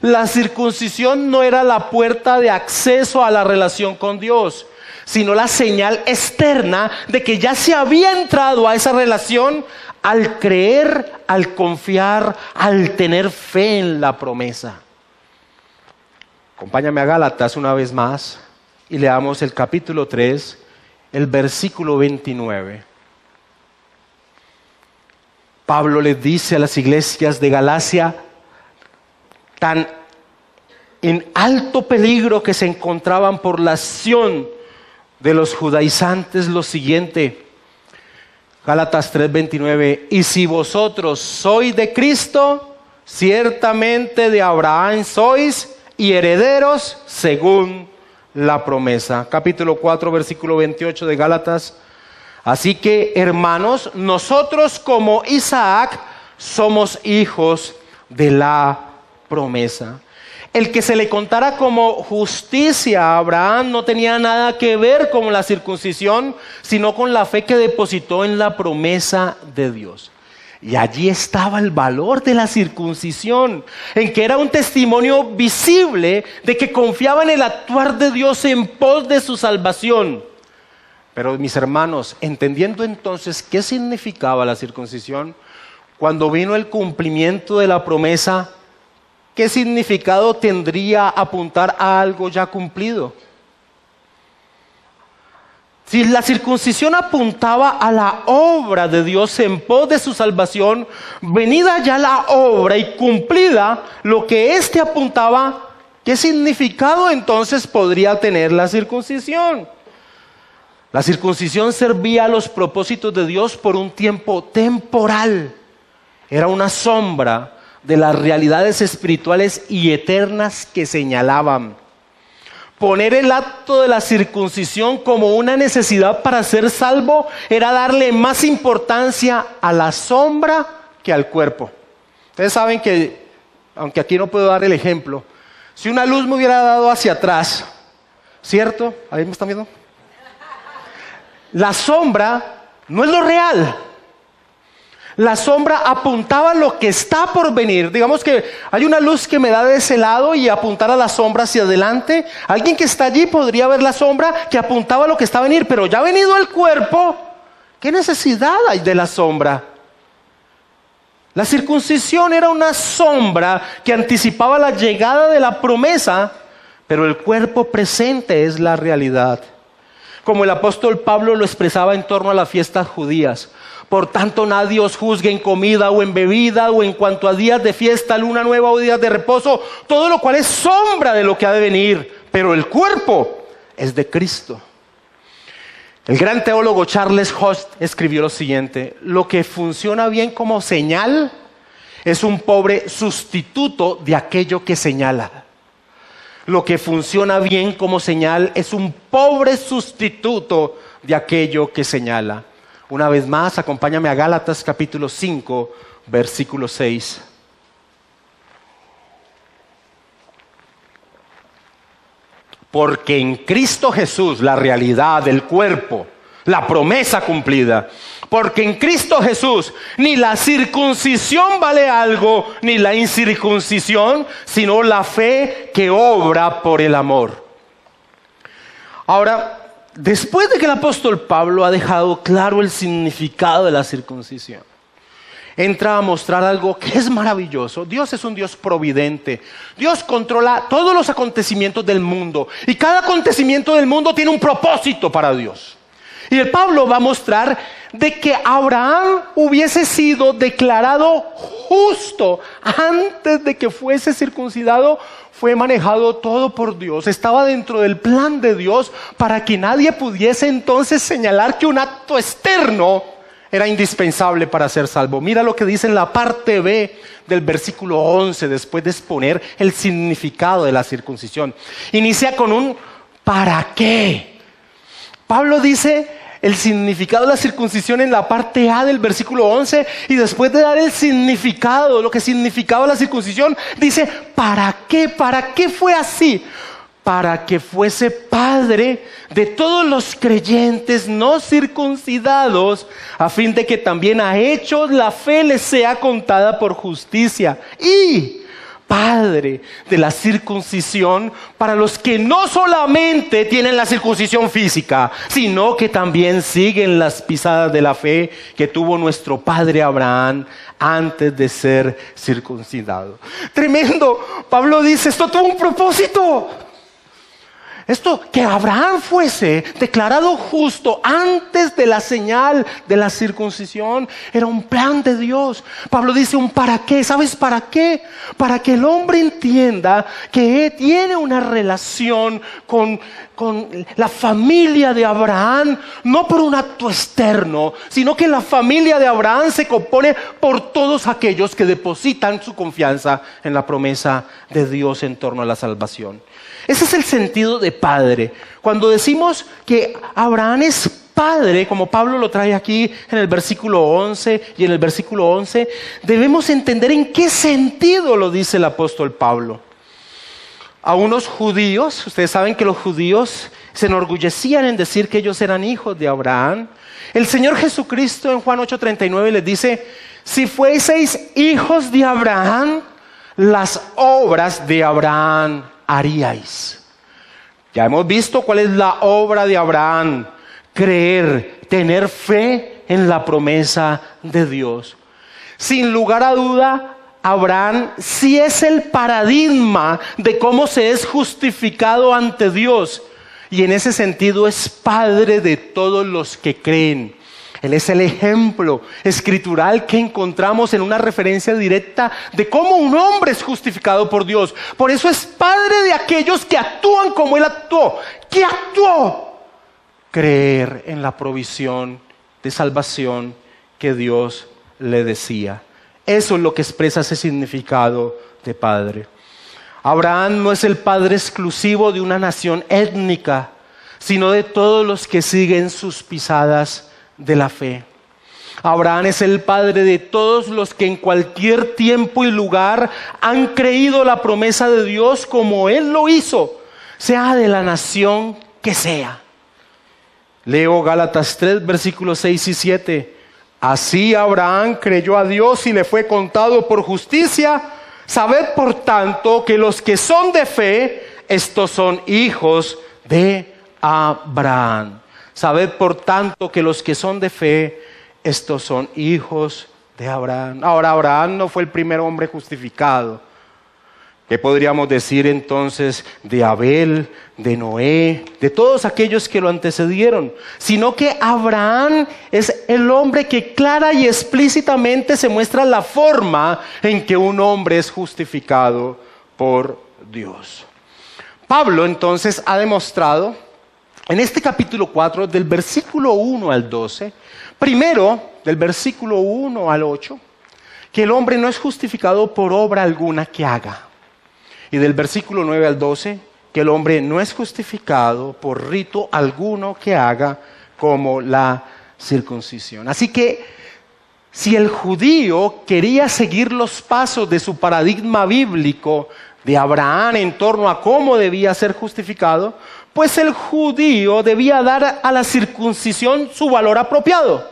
La circuncisión no era la puerta de acceso a la relación con Dios, sino la señal externa de que ya se había entrado a esa relación al creer, al confiar, al tener fe en la promesa. Acompáñame a Gálatas una vez más y leamos el capítulo 3, el versículo 29. Pablo les dice a las iglesias de Galacia, tan en alto peligro que se encontraban por la acción de los judaizantes, lo siguiente. Gálatas 3:29, y si vosotros sois de Cristo, ciertamente de Abraham sois y herederos según la promesa. Capítulo 4, versículo 28 de Gálatas. Así que, hermanos, nosotros como Isaac somos hijos de la promesa. El que se le contara como justicia a Abraham no tenía nada que ver con la circuncisión, sino con la fe que depositó en la promesa de Dios. Y allí estaba el valor de la circuncisión, en que era un testimonio visible de que confiaba en el actuar de Dios en pos de su salvación. Pero mis hermanos, entendiendo entonces qué significaba la circuncisión, cuando vino el cumplimiento de la promesa, ¿qué significado tendría apuntar a algo ya cumplido? Si la circuncisión apuntaba a la obra de Dios en pos de su salvación, venida ya la obra y cumplida lo que éste apuntaba, ¿qué significado entonces podría tener la circuncisión? La circuncisión servía a los propósitos de Dios por un tiempo temporal. Era una sombra de las realidades espirituales y eternas que señalaban. Poner el acto de la circuncisión como una necesidad para ser salvo era darle más importancia a la sombra que al cuerpo. Ustedes saben que, aunque aquí no puedo dar el ejemplo, si una luz me hubiera dado hacia atrás, ¿cierto? ¿Ahí me están viendo? La sombra no es lo real. La sombra apuntaba a lo que está por venir. Digamos que hay una luz que me da de ese lado y apuntar a la sombra hacia adelante. Alguien que está allí podría ver la sombra que apuntaba a lo que está a venir. Pero ya ha venido el cuerpo, ¿qué necesidad hay de la sombra? La circuncisión era una sombra que anticipaba la llegada de la promesa, pero el cuerpo presente es la realidad. como el apóstol Pablo lo expresaba en torno a las fiestas judías. Por tanto, nadie os juzgue en comida o en bebida o en cuanto a días de fiesta, luna nueva o días de reposo, todo lo cual es sombra de lo que ha de venir, pero el cuerpo es de Cristo. El gran teólogo Charles Hodge escribió lo siguiente: lo que funciona bien como señal es un pobre sustituto de aquello que señala. Lo que funciona bien como señal es un pobre sustituto de aquello que señala. Una vez más, acompáñame a Gálatas capítulo 5, versículo 6. Porque en Cristo Jesús, la realidad del cuerpo, la promesa cumplida, porque en Cristo Jesús ni la circuncisión vale algo, ni la incircuncisión, sino la fe que obra por el amor. Ahora, después de que el apóstol Pablo ha dejado claro el significado de la circuncisión, entra a mostrar algo que es maravilloso. Dios es un Dios providente. Dios controla todos los acontecimientos del mundo. Y cada acontecimiento del mundo tiene un propósito para Dios. Y el Pablo va a mostrar de que Abraham hubiese sido declarado justo antes de que fuese circuncidado. Fue manejado todo por Dios. Estaba dentro del plan de Dios para que nadie pudiese entonces señalar que un acto externo era indispensable para ser salvo. Mira lo que dice en la parte B del versículo 11, después de exponer el significado de la circuncisión. Inicia con un ¿para qué? Pablo dice el significado de la circuncisión en la parte A del versículo 11, y después de dar el significado, lo que significaba la circuncisión, dice ¿para qué? ¿Para qué fue así? Para que fuese padre de todos los creyentes no circuncidados, a fin de que también a ellos la fe les sea contada por justicia, y padre de la circuncisión para los que no solamente tienen la circuncisión física, sino que también siguen las pisadas de la fe que tuvo nuestro padre Abraham antes de ser circuncidado. Tremendo. Pablo dice, esto tuvo un propósito. Esto, que Abraham fuese declarado justo antes de la señal de la circuncisión, era un plan de Dios. Pablo dice un para qué. ¿Sabes para qué? Para que el hombre entienda que tiene una relación con la familia de Abraham, no por un acto externo, sino que la familia de Abraham se compone por todos aquellos que depositan su confianza en la promesa de Dios en torno a la salvación. Ese es el sentido de padre. Cuando decimos que Abraham es padre, como Pablo lo trae aquí en el versículo 11 y en el versículo 11, debemos entender en qué sentido lo dice el apóstol Pablo. A unos judíos, ustedes saben que los judíos se enorgullecían en decir que ellos eran hijos de Abraham. El Señor Jesucristo en Juan 8:39 les dice, si fueseis hijos de Abraham, las obras de Abraham haríais. Ya hemos visto cuál es la obra de Abraham: creer, tener fe en la promesa de Dios. Sin lugar a duda, Abraham sí es el paradigma de cómo se es justificado ante Dios, y en ese sentido es padre de todos los que creen. Él es el ejemplo escritural que encontramos en una referencia directa de cómo un hombre es justificado por Dios. Por eso es padre de aquellos que actúan como Él actuó. ¿Qué actuó? Creer en la provisión de salvación que Dios le decía. Eso es lo que expresa ese significado de padre. Abraham no es el padre exclusivo de una nación étnica, sino de todos los que siguen sus pisadas de la fe. Abraham es el padre de todos los que en cualquier tiempo y lugar han creído la promesa de Dios como Él lo hizo, sea de la nación que sea. Leo Gálatas 3, versículos 6 y 7. Así Abraham creyó a Dios y le fue contado por justicia. Sabed por tanto que los que son de fe, estos son hijos de Abraham. Sabed por tanto que los que son de fe, estos son hijos de Abraham. Ahora, Abraham no fue el primer hombre justificado. ¿Qué podríamos decir entonces de Abel, de Noé, de todos aquellos que lo antecedieron? Sino que Abraham es el hombre que clara y explícitamente se muestra la forma en que un hombre es justificado por Dios. Pablo entonces ha demostrado en este capítulo 4, del versículo 1 al 12, primero del versículo 1 al 8, que el hombre no es justificado por obra alguna que haga. Y del versículo 9 al 12, que el hombre no es justificado por rito alguno que haga, como la circuncisión. Así que si el judío quería seguir los pasos de su paradigma bíblico de Abraham en torno a cómo debía ser justificado, pues el judío debía dar a la circuncisión su valor apropiado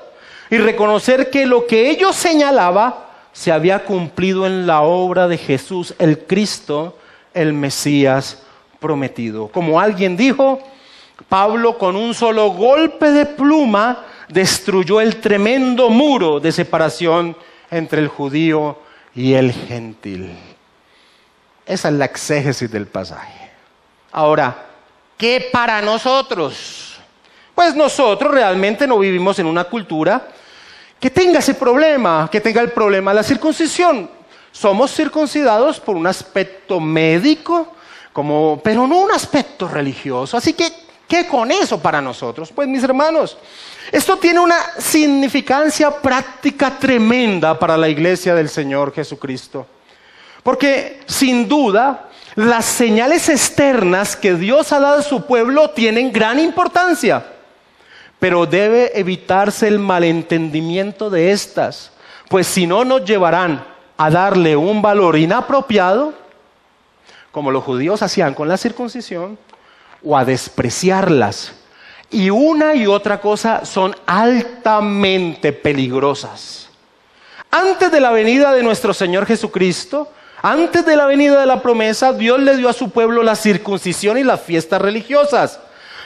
y reconocer que lo que ellos señalaba se había cumplido en la obra de Jesús, el Cristo, el Mesías prometido. Como alguien dijo, Pablo con un solo golpe de pluma destruyó el tremendo muro de separación entre el judío y el gentil. Esa es la exégesis del pasaje. Ahora, ¿qué para nosotros? Pues nosotros realmente no vivimos en una cultura que tenga ese problema, que tenga el problema de la circuncisión. Somos circuncidados por un aspecto médico, pero no un aspecto religioso. Así que, ¿qué con eso para nosotros? Pues mis hermanos, esto tiene una significancia práctica tremenda para la iglesia del Señor Jesucristo. Porque sin duda, las señales externas que Dios ha dado a su pueblo tienen gran importancia. Pero debe evitarse el malentendimiento de estas, pues si no nos llevarán a darle un valor inapropiado, como los judíos hacían con la circuncisión, o a despreciarlas. Y una y otra cosa son altamente peligrosas. Antes de la venida de nuestro Señor Jesucristo, antes de la venida de la promesa, Dios le dio a su pueblo la circuncisión y las fiestas religiosas,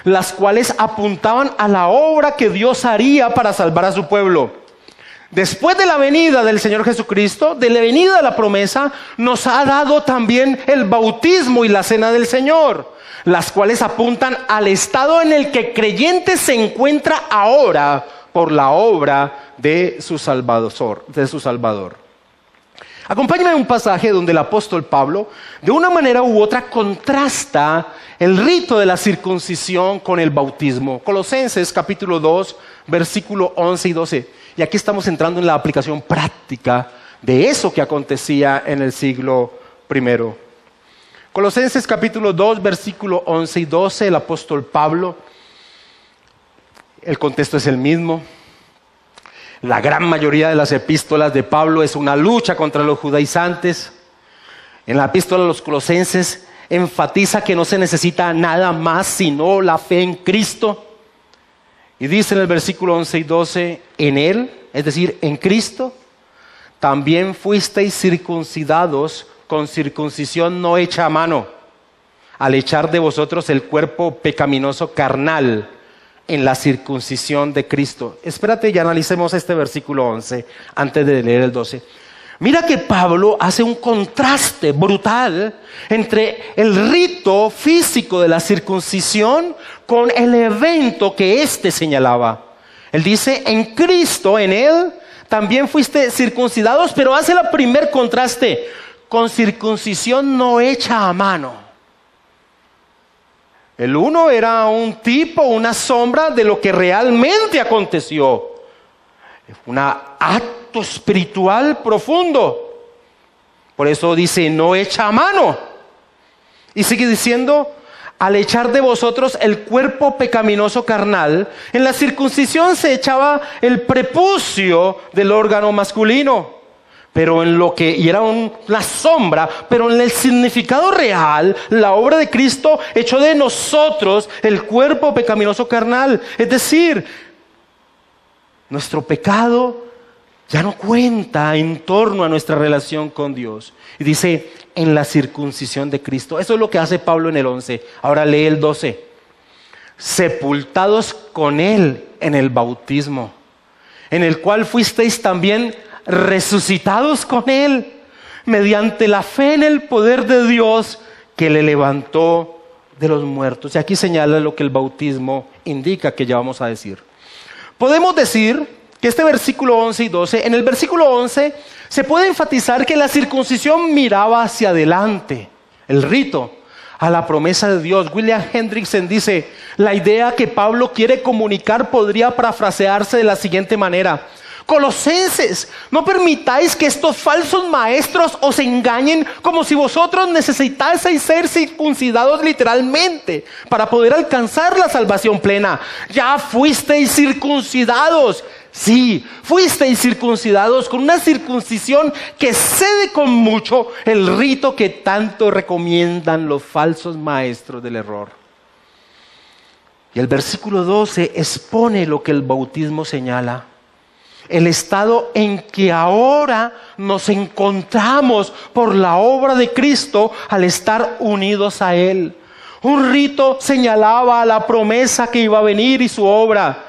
las cuales apuntaban a la obra que Dios haría para salvar a su pueblo. Después de la venida del Señor Jesucristo, de la venida de la promesa, nos ha dado también el bautismo y la cena del Señor, las cuales apuntan al estado en el que el creyente se encuentra ahora por la obra de su Salvador. Acompáñame a un pasaje donde el apóstol Pablo, de una manera u otra, contrasta el rito de la circuncisión con el bautismo. Colosenses capítulo 2, versículo 11 y 12. Y aquí estamos entrando en la aplicación práctica de eso que acontecía en el siglo I. Colosenses capítulo 2, versículo 11 y 12, el apóstol Pablo, el contexto es el mismo. La gran mayoría de las epístolas de Pablo es una lucha contra los judaizantes. En la epístola a los Colosenses enfatiza que no se necesita nada más sino la fe en Cristo. Y dice en el versículo 11 y 12, en Él, es decir, en Cristo, también fuisteis circuncidados con circuncisión no hecha a mano, al echar de vosotros el cuerpo pecaminoso carnal en la circuncisión de Cristo. Espérate y analicemos este versículo 11 antes de leer el 12. Mira que Pablo hace un contraste brutal entre el rito físico de la circuncisión con el evento que éste señalaba. Él dice, en Cristo, en Él, también fuiste circuncidados, pero hace el primer contraste con circuncisión no hecha a mano. El uno era un tipo, una sombra de lo que realmente aconteció. Un acto espiritual profundo. Por eso dice, no hecha a mano. Y sigue diciendo, al echar de vosotros el cuerpo pecaminoso carnal, en la circuncisión se echaba el prepucio del órgano masculino. Pero y era una sombra, pero en el significado real, la obra de Cristo echó de nosotros el cuerpo pecaminoso carnal. Es decir, nuestro pecado ya no cuenta en torno a nuestra relación con Dios. Y dice, en la circuncisión de Cristo. Eso es lo que hace Pablo en el 11. Ahora lee el 12. Sepultados con Él en el bautismo, en el cual fuisteis también resucitados con Él, mediante la fe en el poder de Dios que le levantó de los muertos. Y aquí señala lo que el bautismo indica, que ya vamos a decir. Podemos decir que este versículo 11 y 12, en el versículo 11 se puede enfatizar que la circuncisión miraba hacia adelante, el rito, a la promesa de Dios. William Hendrickson dice, la idea que Pablo quiere comunicar podría parafrasearse de la siguiente manera: Colosenses, no permitáis que estos falsos maestros os engañen como si vosotros necesitaseis ser circuncidados literalmente para poder alcanzar la salvación plena. Ya fuisteis circuncidados. Sí, fuisteis circuncidados con una circuncisión que excede con mucho el rito que tanto recomiendan los falsos maestros del error. Y el versículo 12 expone lo que el bautismo señala: el estado en que ahora nos encontramos por la obra de Cristo al estar unidos a Él. Un rito señalaba la promesa que iba a venir y su obra.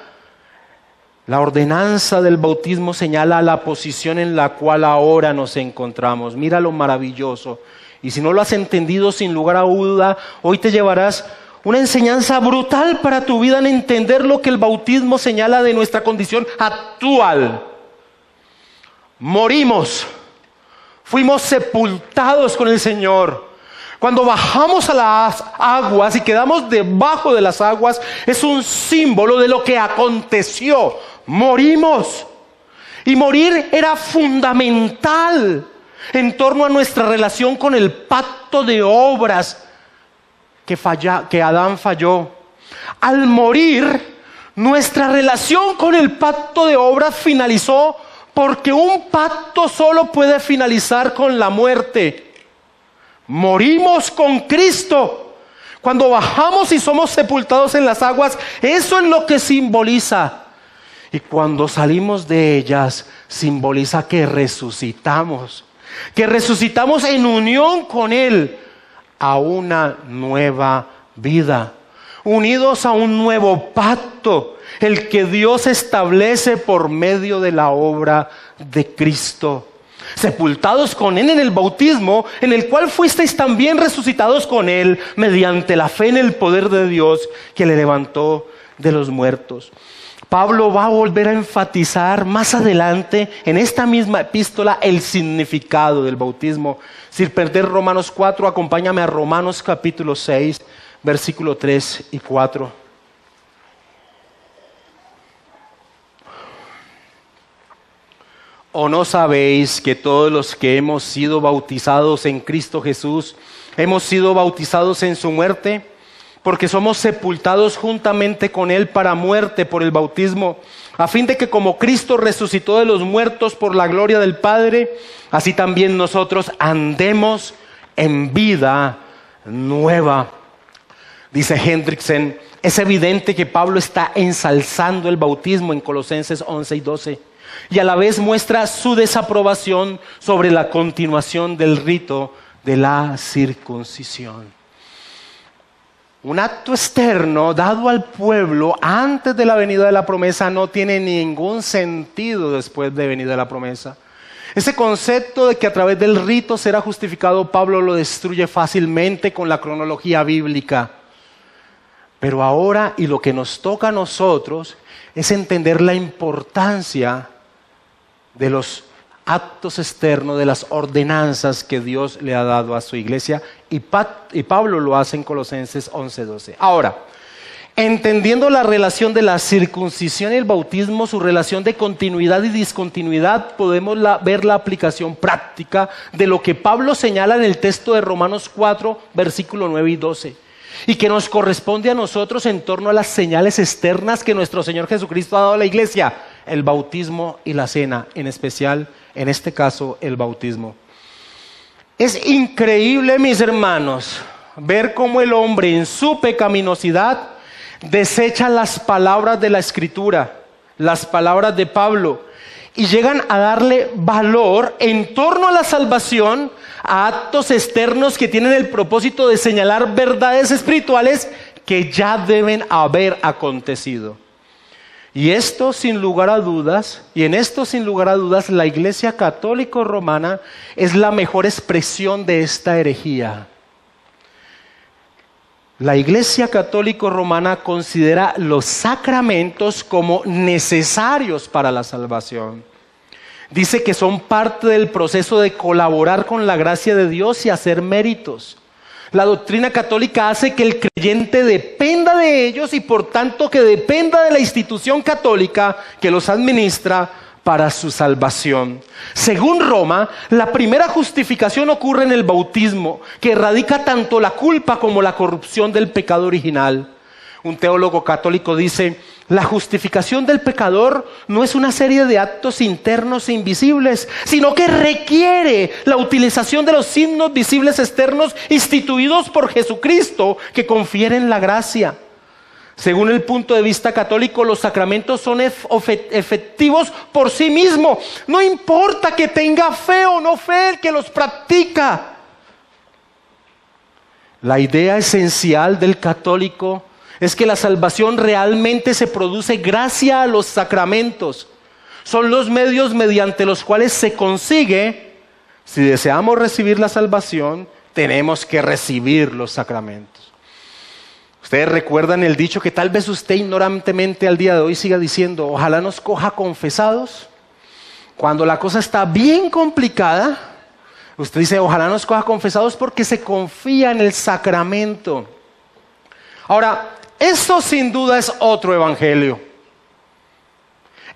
La ordenanza del bautismo señala la posición en la cual ahora nos encontramos. Mira lo maravilloso. Y si no lo has entendido, sin lugar a duda, hoy te llevarás una enseñanza brutal para tu vida en entender lo que el bautismo señala de nuestra condición actual. Morimos, fuimos sepultados con el Señor. Cuando bajamos a las aguas y quedamos debajo de las aguas, es un símbolo de lo que aconteció. Morimos. Y morir era fundamental en torno a nuestra relación con el pacto de obras que Adán falló. Al morir, nuestra relación con el pacto de obras finalizó, porque un pacto solo puede finalizar con la muerte. Morimos con Cristo. Cuando bajamos y somos sepultados en las aguas, eso es lo que simboliza. Y cuando salimos de ellas, simboliza que resucitamos en unión con Él a una nueva vida, unidos a un nuevo pacto, el que Dios establece por medio de la obra de Cristo. Sepultados con Él en el bautismo, en el cual fuisteis también resucitados con Él mediante la fe en el poder de Dios que le levantó de los muertos. Pablo va a volver a enfatizar más adelante en esta misma epístola el significado del bautismo. Sin perder Romanos 4, acompáñame a Romanos capítulo 6, versículo 3 y 4. ¿O no sabéis que todos los que hemos sido bautizados en Cristo Jesús, hemos sido bautizados en su muerte? Porque somos sepultados juntamente con Él para muerte por el bautismo, a fin de que como Cristo resucitó de los muertos por la gloria del Padre, así también nosotros andemos en vida nueva. Dice Hendrickson, es evidente que Pablo está ensalzando el bautismo en Colosenses 11 y 12. Y a la vez muestra su desaprobación sobre la continuación del rito de la circuncisión. Un acto externo dado al pueblo antes de la venida de la promesa no tiene ningún sentido después de venida la promesa. Ese concepto de que a través del rito será justificado, Pablo lo destruye fácilmente con la cronología bíblica. Pero ahora, y lo que nos toca a nosotros, es entender la importancia de los actos externos, de las ordenanzas que Dios le ha dado a su iglesia, y Pablo lo hace en Colosenses 11:12. Ahora, entendiendo la relación de la circuncisión y el bautismo, su relación de continuidad y discontinuidad, podemos ver la aplicación práctica de lo que Pablo señala en el texto de Romanos 4, versículo 9 y 12. Y que nos corresponde a nosotros en torno a las señales externas que nuestro Señor Jesucristo ha dado a la iglesia: el bautismo y la cena, en especial, en este caso, el bautismo. Es increíble, mis hermanos, ver cómo el hombre en su pecaminosidad desecha las palabras de la Escritura, las palabras de Pablo, y llegan a darle valor en torno a la salvación a actos externos que tienen el propósito de señalar verdades espirituales que ya deben haber acontecido. Y esto sin lugar a dudas, la Iglesia Católica Romana es la mejor expresión de esta herejía. La Iglesia Católica Romana considera los sacramentos como necesarios para la salvación. Dice que son parte del proceso de colaborar con la gracia de Dios y hacer méritos. La doctrina católica hace que el creyente dependa de ellos y por tanto que dependa de la institución católica que los administra para su salvación. Según Roma, la primera justificación ocurre en el bautismo, que erradica tanto la culpa como la corrupción del pecado original. Un teólogo católico dice: la justificación del pecador no es una serie de actos internos e invisibles, sino que requiere la utilización de los signos visibles externos instituidos por Jesucristo, que confieren la gracia. Según el punto de vista católico, los sacramentos son efectivos por sí mismos. No importa que tenga fe o no fe el que los practica. La idea esencial del católico es que la salvación realmente se produce gracias a los sacramentos. Son los medios mediante los cuales se consigue. Si deseamos recibir la salvación, tenemos que recibir los sacramentos. Ustedes recuerdan el dicho que tal vez usted ignorantemente al día de hoy siga diciendo: ojalá nos coja confesados. Cuando la cosa está bien complicada, usted dice: ojalá nos coja confesados, porque se confía en el sacramento. Ahora, esto sin duda es otro evangelio.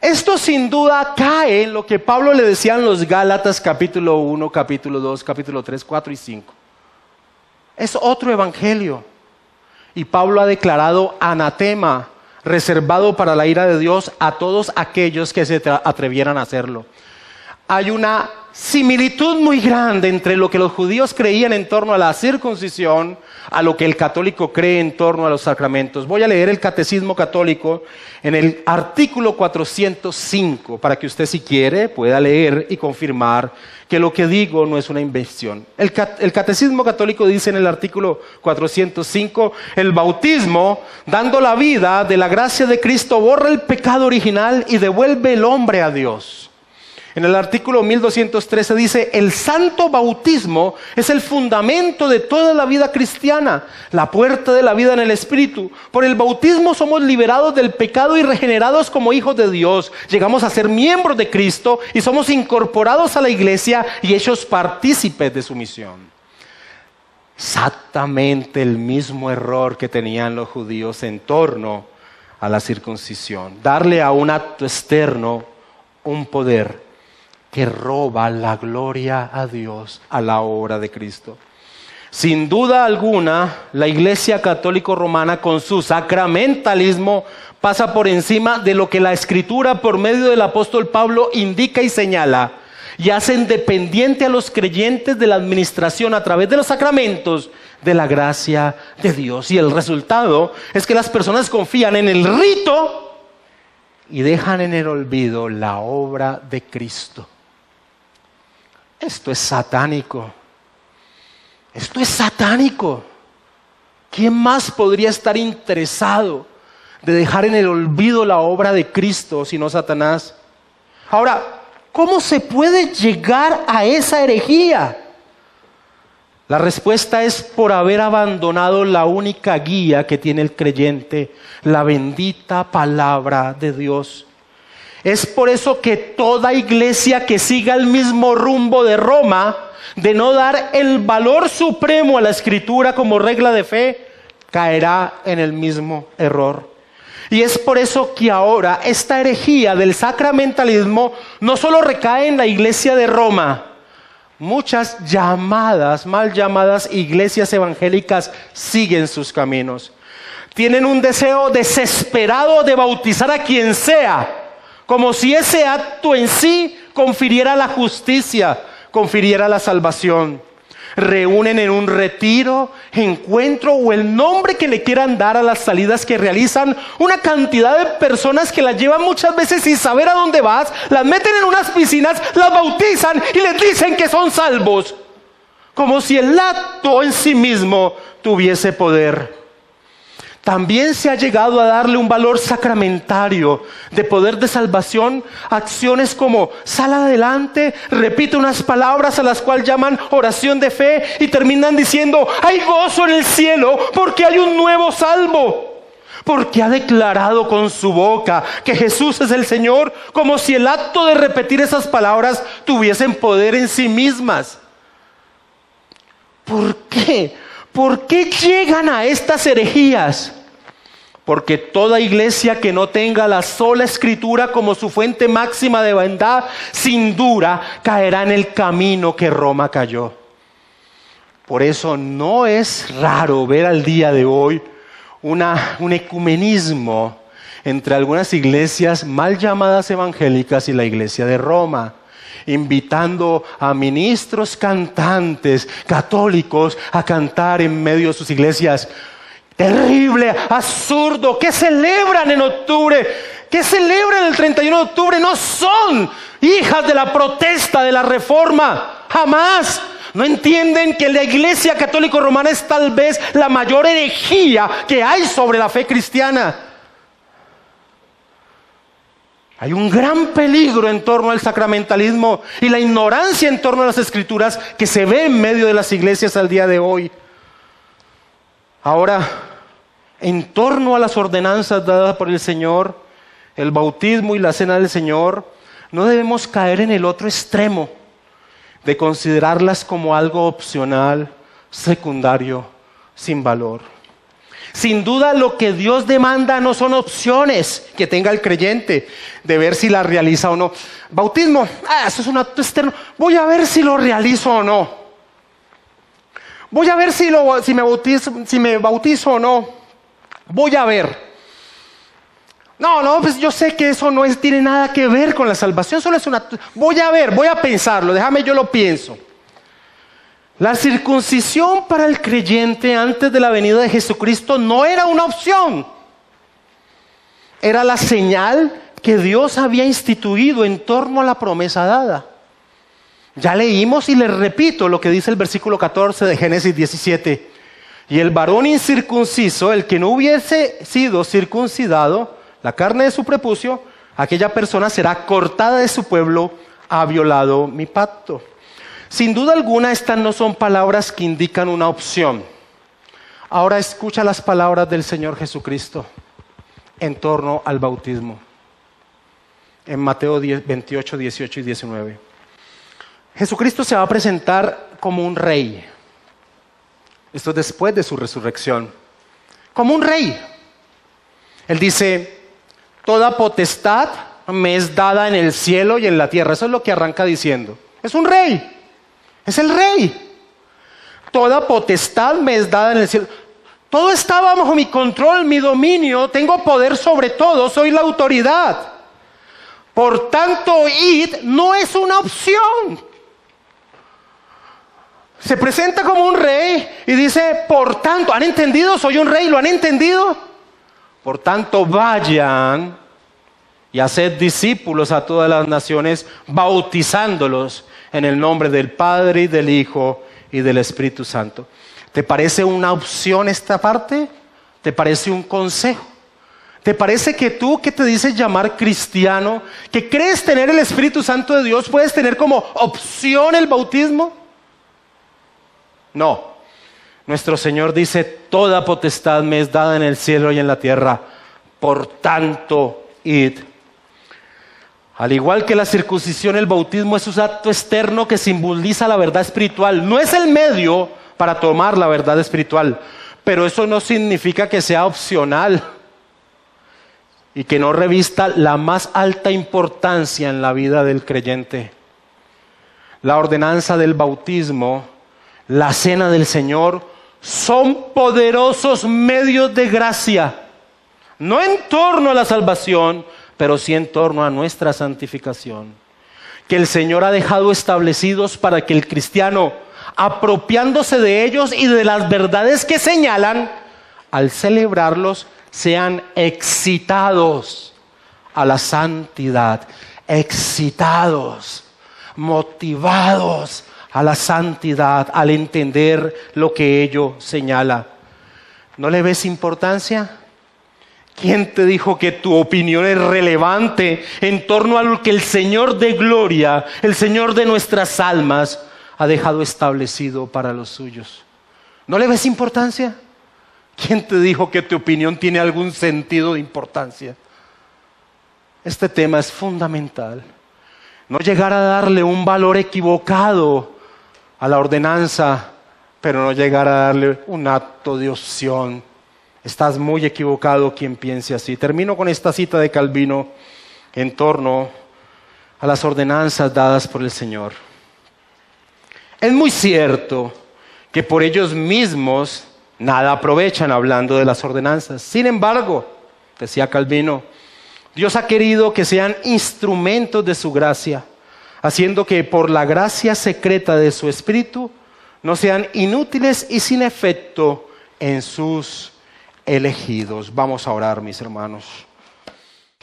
Esto sin duda cae en lo que Pablo le decía en los Gálatas capítulo 1, capítulo 2, capítulo 3, 4 y 5. Es otro evangelio. Y Pablo ha declarado anatema, reservado para la ira de Dios a todos aquellos que se atrevieran a hacerlo. Hay una similitud muy grande entre lo que los judíos creían en torno a la circuncisión a lo que el católico cree en torno a los sacramentos. Voy a leer el Catecismo Católico en el artículo 405 para que usted, si quiere, pueda leer y confirmar que lo que digo no es una invención. El Catecismo Católico dice en el artículo 405: el bautismo, dando la vida de la gracia de Cristo, borra el pecado original y devuelve el hombre a Dios. En el artículo 1213 dice: el santo bautismo es el fundamento de toda la vida cristiana, la puerta de la vida en el Espíritu. Por el bautismo somos liberados del pecado y regenerados como hijos de Dios. Llegamos a ser miembros de Cristo y somos incorporados a la iglesia y hechos partícipes de su misión. Exactamente el mismo error que tenían los judíos en torno a la circuncisión: darle a un acto externo un poder que roba la gloria a Dios a la obra de Cristo. Sin duda alguna, la Iglesia Católica Romana, con su sacramentalismo, pasa por encima de lo que la Escritura, por medio del apóstol Pablo, indica y señala, y hacen dependiente a los creyentes de la administración a través de los sacramentos de la gracia de Dios. Y el resultado es que las personas confían en el rito y dejan en el olvido la obra de Cristo. Esto es satánico. Esto es satánico. ¿Quién más podría estar interesado de dejar en el olvido la obra de Cristo sino Satanás? Ahora, ¿cómo se puede llegar a esa herejía? La respuesta es por haber abandonado la única guía que tiene el creyente, la bendita palabra de Dios. Es por eso que toda iglesia que siga el mismo rumbo de Roma, de no dar el valor supremo a la Escritura como regla de fe, caerá en el mismo error. Y es por eso que ahora esta herejía del sacramentalismo no solo recae en la iglesia de Roma. Muchas mal llamadas iglesias evangélicas siguen sus caminos. Tienen un deseo desesperado de bautizar a quien sea, como si ese acto en sí confiriera la justicia, confiriera la salvación. Reúnen en un retiro, encuentro o el nombre que le quieran dar a las salidas que realizan una cantidad de personas que las llevan muchas veces sin saber a dónde vas, las meten en unas piscinas, las bautizan y les dicen que son salvos, como si el acto en sí mismo tuviese poder. También se ha llegado a darle un valor sacramentario de poder de salvación a acciones como sal adelante, repite unas palabras a las cuales llaman oración de fe y terminan diciendo hay gozo en el cielo porque hay un nuevo salvo. Porque ha declarado con su boca que Jesús es el Señor, como si el acto de repetir esas palabras tuviesen poder en sí mismas. ¿Por qué? ¿Por qué llegan a estas herejías? Porque toda iglesia que no tenga la sola Escritura como su fuente máxima de verdad, sin duda caerá en el camino que Roma cayó. Por eso no es raro ver al día de hoy un ecumenismo entre algunas iglesias mal llamadas evangélicas y la iglesia de Roma, invitando a ministros cantantes católicos a cantar en medio de sus iglesias. Terrible, absurdo. ¿Qué celebran en octubre? ¿Qué celebran el 31 de octubre? No son hijas de la protesta, de la reforma. Jamás. No entienden que la iglesia católica romana es tal vez la mayor herejía que hay sobre la fe cristiana. Hay un gran peligro en torno al sacramentalismo y la ignorancia en torno a las Escrituras que se ve en medio de las iglesias al día de hoy. Ahora, en torno a las ordenanzas dadas por el Señor, el bautismo y la cena del Señor, no debemos caer en el otro extremo de considerarlas como algo opcional, secundario, sin valor. Sin duda lo que Dios demanda no son opciones que tenga el creyente de ver si la realiza o no. Bautismo, eso es un acto externo, voy a ver si lo realizo o no. Voy a ver si me bautizo o no. Voy a ver. No, pues yo sé que eso no tiene nada que ver con la salvación, solo es una... Voy a ver, voy a pensarlo, déjame yo lo pienso. La circuncisión para el creyente antes de la venida de Jesucristo no era una opción. Era la señal que Dios había instituido en torno a la promesa dada. Ya leímos y les repito lo que dice el versículo 14 de Génesis 17. Y el varón incircunciso, el que no hubiese sido circuncidado, la carne de su prepucio, aquella persona será cortada de su pueblo, ha violado mi pacto. Sin duda alguna, estas no son palabras que indican una opción. Ahora escucha las palabras del Señor Jesucristo en torno al bautismo. En Mateo 28, 18 y 19. Jesucristo se va a presentar como un rey. Esto es después de su resurrección. Como un rey. Él dice, toda potestad me es dada en el cielo y en la tierra. Eso es lo que arranca diciendo. Es un rey. Es el rey. Toda potestad me es dada en el cielo. Todo está bajo mi control, mi dominio. Tengo poder sobre todo. Soy la autoridad. Por tanto, id no es una opción. Se presenta como un rey y dice, por tanto, ¿han entendido? Soy un rey, ¿lo han entendido? Por tanto, vayan y haced discípulos a todas las naciones, bautizándolos en el nombre del Padre y del Hijo y del Espíritu Santo. ¿Te parece una opción esta parte? ¿Te parece un consejo? ¿Te parece que tú, que te dices llamar cristiano, que crees tener el Espíritu Santo de Dios, puedes tener como opción el bautismo? No. Nuestro Señor dice, toda potestad me es dada en el cielo y en la tierra. Por tanto, id. Al igual que la circuncisión, el bautismo es un acto externo que simboliza la verdad espiritual. No es el medio para tomar la verdad espiritual, pero eso no significa que sea opcional y que no revista la más alta importancia en la vida del creyente. La ordenanza del bautismo, la cena del Señor, son poderosos medios de gracia, no en torno a la salvación, pero sí en torno a nuestra santificación, que el Señor ha dejado establecidos para que el cristiano, apropiándose de ellos y de las verdades que señalan, al celebrarlos, sean excitados a la santidad, excitados, motivados a la santidad, al entender lo que ello señala. ¿No le ves importancia? ¿Quién te dijo que tu opinión es relevante en torno a lo que el Señor de gloria, el Señor de nuestras almas, ha dejado establecido para los suyos? ¿No le ves importancia? ¿Quién te dijo que tu opinión tiene algún sentido de importancia? Este tema es fundamental. No llegar a darle un valor equivocado a la ordenanza, pero no llegar a darle un acto de opción. Estás muy equivocado quien piense así. Termino con esta cita de Calvino en torno a las ordenanzas dadas por el Señor. Es muy cierto que por ellos mismos nada aprovechan, hablando de las ordenanzas. Sin embargo, decía Calvino, Dios ha querido que sean instrumentos de su gracia, haciendo que por la gracia secreta de su Espíritu no sean inútiles y sin efecto en sus elegidos. Vamos a orar, mis hermanos.